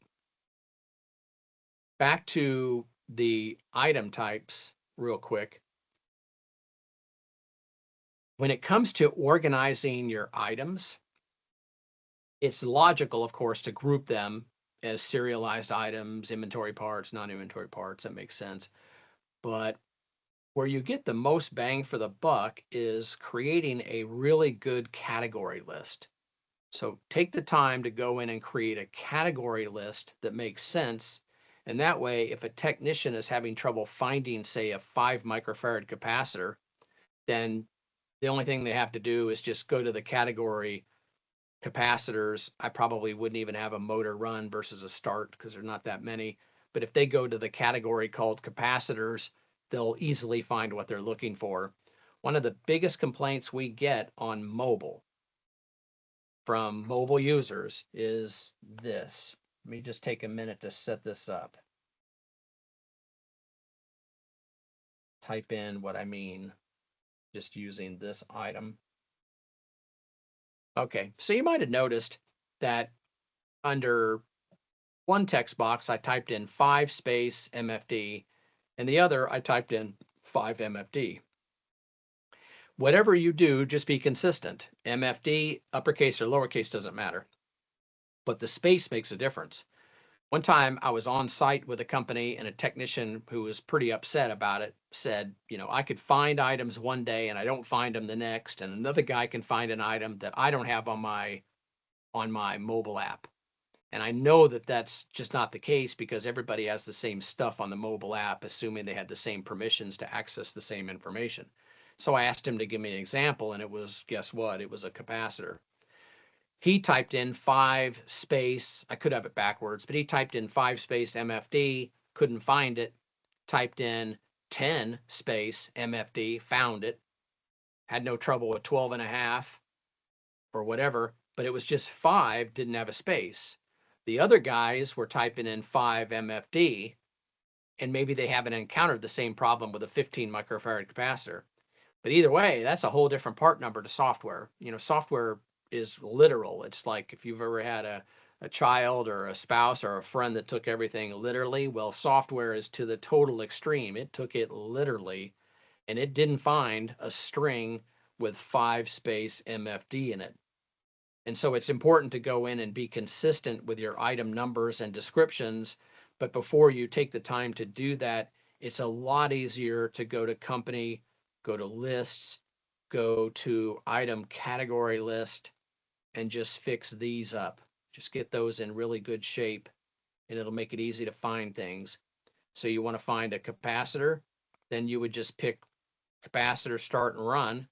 Back to the item types real quick. When it comes to organizing your items, it's logical, of course, to group them as serialized items, inventory parts, non-inventory parts. That makes sense. But where you get the most bang for the buck is creating a really good category list. So take the time to go in and create a category list that makes sense. And that way, if a technician is having trouble finding, say, a 5 microfarad capacitor, then the only thing they have to do is just go to the category capacitors. I probably wouldn't even have a motor run versus a start because there are not that many. But if they go to the category called capacitors, they'll easily find what they're looking for. One of the biggest complaints we get on mobile from mobile users is this. Let me just take a minute to set this up. Type in what I mean, just using this item. Okay, so you might have noticed that under one text box, I typed in 5 space MFD, and the other I typed in 5 MFD. Whatever you do, just be consistent. MFD, uppercase or lowercase, doesn't matter. But the space makes a difference. One time I was on site with a company, and a technician who was pretty upset about it said, I could find items one day and I don't find them the next, and another guy can find an item that I don't have on my mobile app. And I know that that's just not the case because everybody has the same stuff on the mobile app, assuming they had the same permissions to access the same information. So I asked him to give me an example, and it was, guess what? It was a capacitor. He typed in 5 space, I could have it backwards, but he typed in 5 space MFD, couldn't find it, typed in 10 space MFD, found it, had no trouble with 12 and a half or whatever, but it was just 5 didn't have a space. The other guys were typing in 5 MFD, and maybe they haven't encountered the same problem with a 15 microfarad capacitor. But either way, that's a whole different part number to software. Software is literal. It's like if you've ever had a child or a spouse or a friend that took everything literally, well, software is to the total extreme. It took it literally, and it didn't find a string with 5 space MFD in it. And so it's important to go in and be consistent with your item numbers and descriptions. But before you take the time to do that, it's a lot easier to go to company, go to lists, go to item category list, and just fix these up. Just get those in really good shape, and it'll make it easy to find things. So you want to find a capacitor, then you would just pick capacitor, start, and run.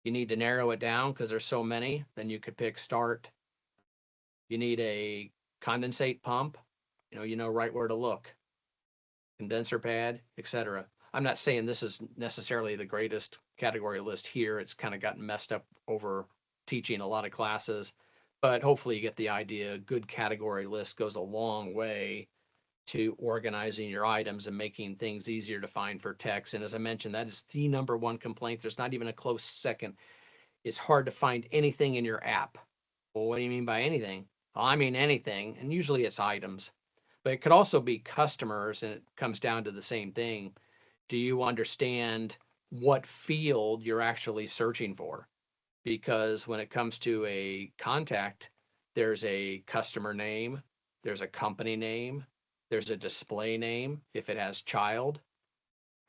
You need to narrow it down because there's so many. Then you could pick start. You need a condensate pump. You know right where to look. Condenser pad, etc. I'm not saying this is necessarily the greatest category list here. It's kind of gotten messed up over teaching a lot of classes, but hopefully you get the idea. A good category list goes a long way to organizing your items and making things easier to find for techs. And as I mentioned, that is the number one complaint. There's not even a close second. It's hard to find anything in your app. Well, what do you mean by anything? Well, I mean anything, and usually it's items. But it could also be customers, and it comes down to the same thing. Do you understand what field you're actually searching for? Because when it comes to a contact, there's a customer name, there's a company name, there's a display name if it has child.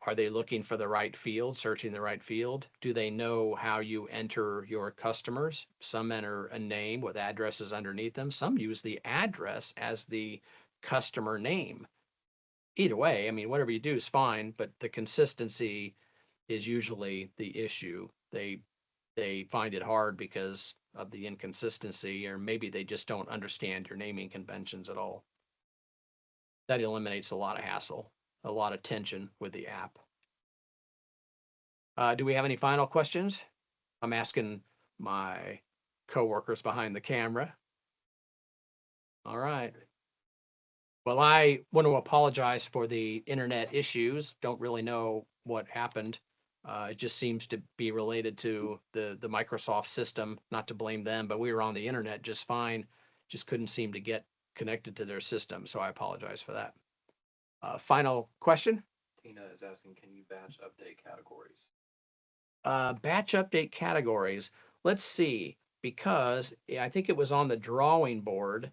Are they looking for the right field, searching the right field? Do they know how you enter your customers? Some enter a name with addresses underneath them. Some use the address as the customer name. Either way, I mean, whatever you do is fine, but the consistency is usually the issue. They find it hard because of the inconsistency, or maybe they just don't understand your naming conventions at all. That eliminates a lot of hassle, a lot of tension with the app. Do we have any final questions? I'm asking my coworkers behind the camera. All right. Well, I want to apologize for the internet issues. Don't really know what happened. It just seems to be related to the Microsoft system. Not to blame them, but we were on the internet just fine. Just couldn't seem to get connected to their system, so I apologize for that. Final question? Tina is asking, can you batch update categories? Batch update categories. Let's see, because I think it was on the drawing board.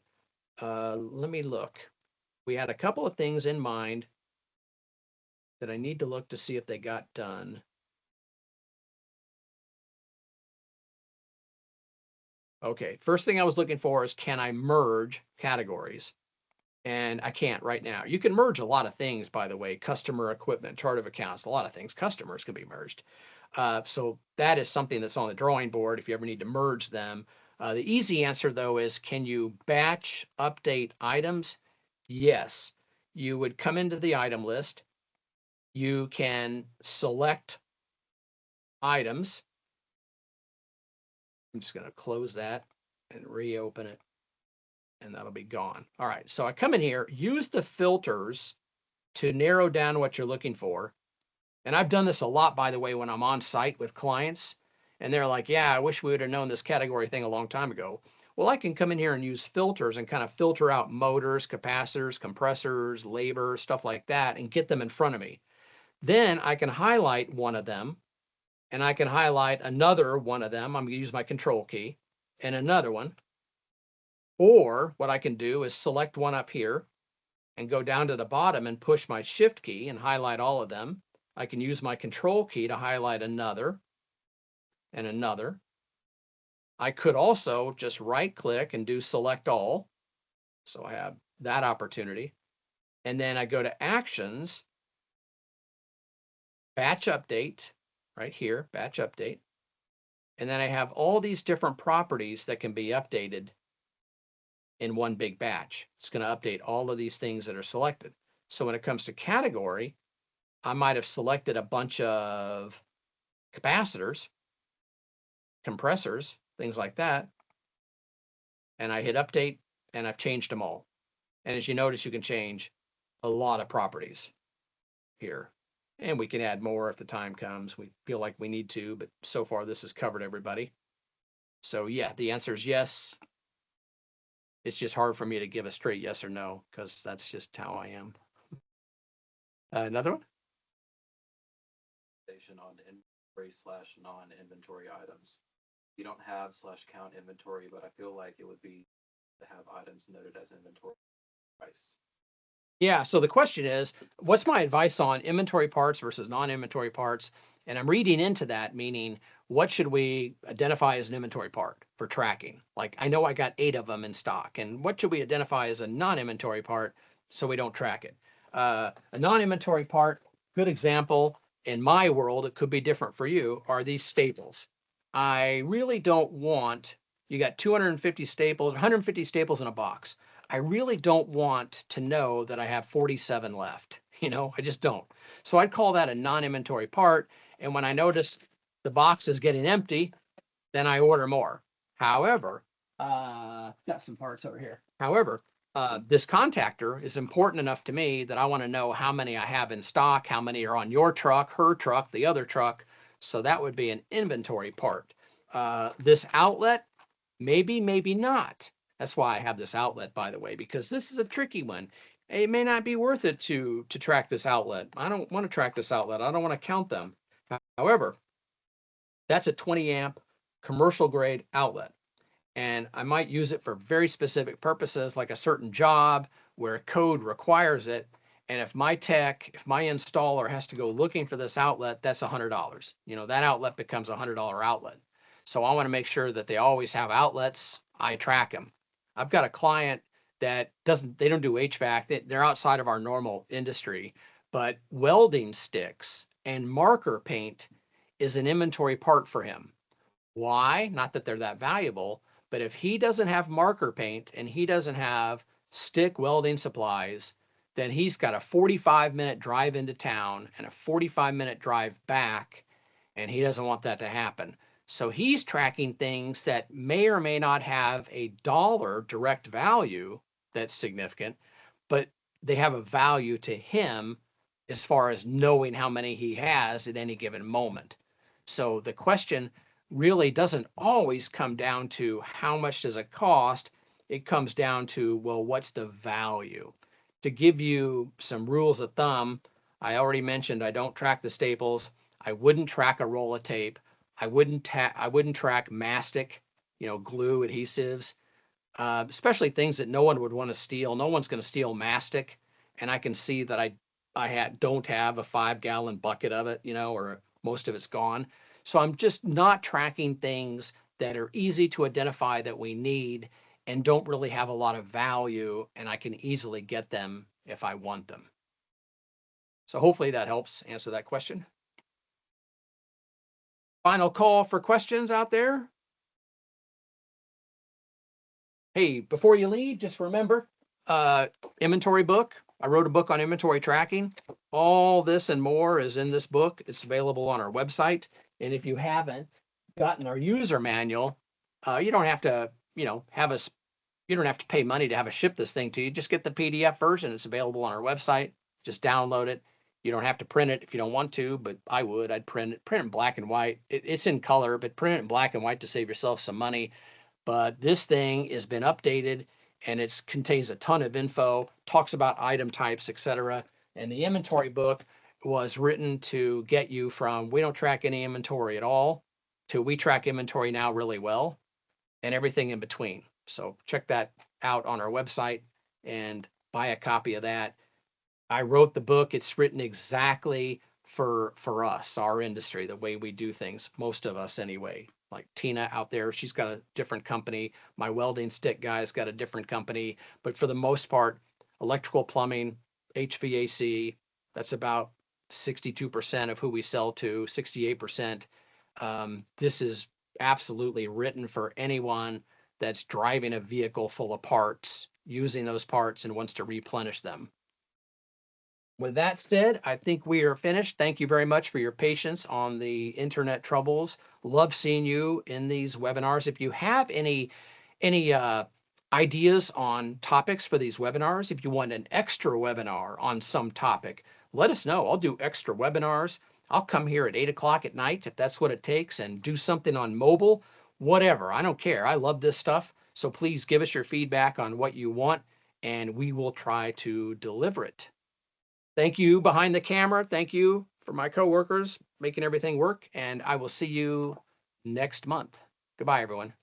Let me look. We had a couple of things in mind that I need to look to see if they got done. Okay, first thing I was looking for is, can I merge categories? And I can't right now. You can merge a lot of things, by the way, customer equipment, chart of accounts, a lot of things. Customers can be merged. So that is something that's on the drawing board if you ever need to merge them. The easy answer, though, is can you batch update items? Yes. You would come into the item list. You can select items. I'm just going to close that and reopen it, and that'll be gone. All right, so I come in here, use the filters to narrow down what you're looking for. And I've done this a lot, by the way, when I'm on site with clients, and they're like, yeah, I wish we would have known this category thing a long time ago. Well, I can come in here and use filters and kind of filter out motors, capacitors, compressors, labor, stuff like that, and get them in front of me. Then I can highlight one of them, and I can highlight another one of them. I'm going to use my control key, and another one. Or what I can do is select one up here and go down to the bottom and push my shift key and highlight all of them. I can use my control key to highlight another and another. I could also just right click and do select all. So I have that opportunity. And then I go to actions, batch update, right here, batch update. And then I have all these different properties that can be updated in one big batch. It's going to update all of these things that are selected. So when it comes to category, I might have selected a bunch of capacitors, compressors, things like that, and I hit update and I've changed them all. And as you notice, you can change a lot of properties here. And we can add more if the time comes. We feel like we need to, but so far this has covered everybody. So yeah, the answer is yes. It's just hard for me to give a straight yes or no because that's just how I am. Another one? On inventory / non-inventory items. You don't have / count inventory, but I feel like it would be to have items noted as inventory price. Yeah, so the question is, what's my advice on inventory parts versus non-inventory parts? And I'm reading into that, meaning what should we identify as an inventory part for tracking? Like I know I got 8 of them in stock, and what should we identify as a non-inventory part so we don't track it? A non-inventory part, good example, in my world, it could be different for you, are these staples. I really don't want, you got 250 staples, 150 staples in a box. I really don't want to know that I have 47 left. I just don't. So I'd call that a non-inventory part. And when I notice the box is getting empty, then I order more. However, got some parts over here. However, this contactor is important enough to me that I want to know how many I have in stock, how many are on your truck, her truck, the other truck. So that would be an inventory part. This outlet, maybe, maybe not. That's why I have this outlet, by the way, because this is a tricky one. It may not be worth it to track this outlet. I don't want to track this outlet. I don't want to count them. However, that's a 20 amp commercial grade outlet. And I might use it for very specific purposes, like a certain job where code requires it. And if my installer has to go looking for this outlet, that's $100. That outlet becomes a $100 outlet. So I want to make sure that they always have outlets. I track them. I've got a client that they don't do HVAC. They're outside of our normal industry, but welding sticks and marker paint is an inventory part for him. Why? Not that they're that valuable, but if he doesn't have marker paint and he doesn't have stick welding supplies, then he's got a 45-minute drive into town and a 45-minute drive back, and he doesn't want that to happen. So he's tracking things that may or may not have a dollar direct value that's significant, but they have a value to him as far as knowing how many he has at any given moment. So the question really doesn't always come down to how much does it cost. It comes down to, well, what's the value? To give you some rules of thumb, I already mentioned I don't track the staples. I wouldn't track a roll of tape. I wouldn't track mastic, glue, adhesives, especially things that no one would want to steal. No one's going to steal mastic, and I can see that I don't have a 5-gallon bucket of it, or most of it's gone. So I'm just not tracking things that are easy to identify that we need and don't really have a lot of value, and I can easily get them if I want them. So hopefully that helps answer that question. Final call for questions out there. Hey, before you leave, just remember, inventory book. I wrote a book on inventory tracking. All this and more is in this book. It's available on our website. And if you haven't gotten our user manual, you don't have to, you don't have to pay money to have us ship this thing to you. Just get the PDF version. It's available on our website. Just download it. You don't have to print it if you don't want to, but I would. I'd print it in black and white. It's in color, but print it in black and white to save yourself some money. But this thing has been updated and it contains a ton of info, talks about item types, etc. And the inventory book was written to get you from we don't track any inventory at all to we track inventory now really well and everything in between. So check that out on our website and buy a copy of that. I wrote the book. It's written exactly for us, our industry, the way we do things, most of us anyway. Like Tina out there, she's got a different company. My welding stick guy's got a different company. But for the most part, electrical, plumbing, HVAC, that's about 62% of who we sell to, 68%. This is absolutely written for anyone that's driving a vehicle full of parts, using those parts and wants to replenish them. With that said, I think we are finished. Thank you very much for your patience on the internet troubles. Love seeing you in these webinars. If you have any ideas on topics for these webinars, if you want an extra webinar on some topic, let us know. I'll do extra webinars. I'll come here at 8 o'clock at night if that's what it takes and do something on mobile, whatever. I don't care. I love this stuff. So please give us your feedback on what you want and we will try to deliver it. Thank you behind the camera. Thank you for my coworkers making everything work. And I will see you next month. Goodbye, everyone.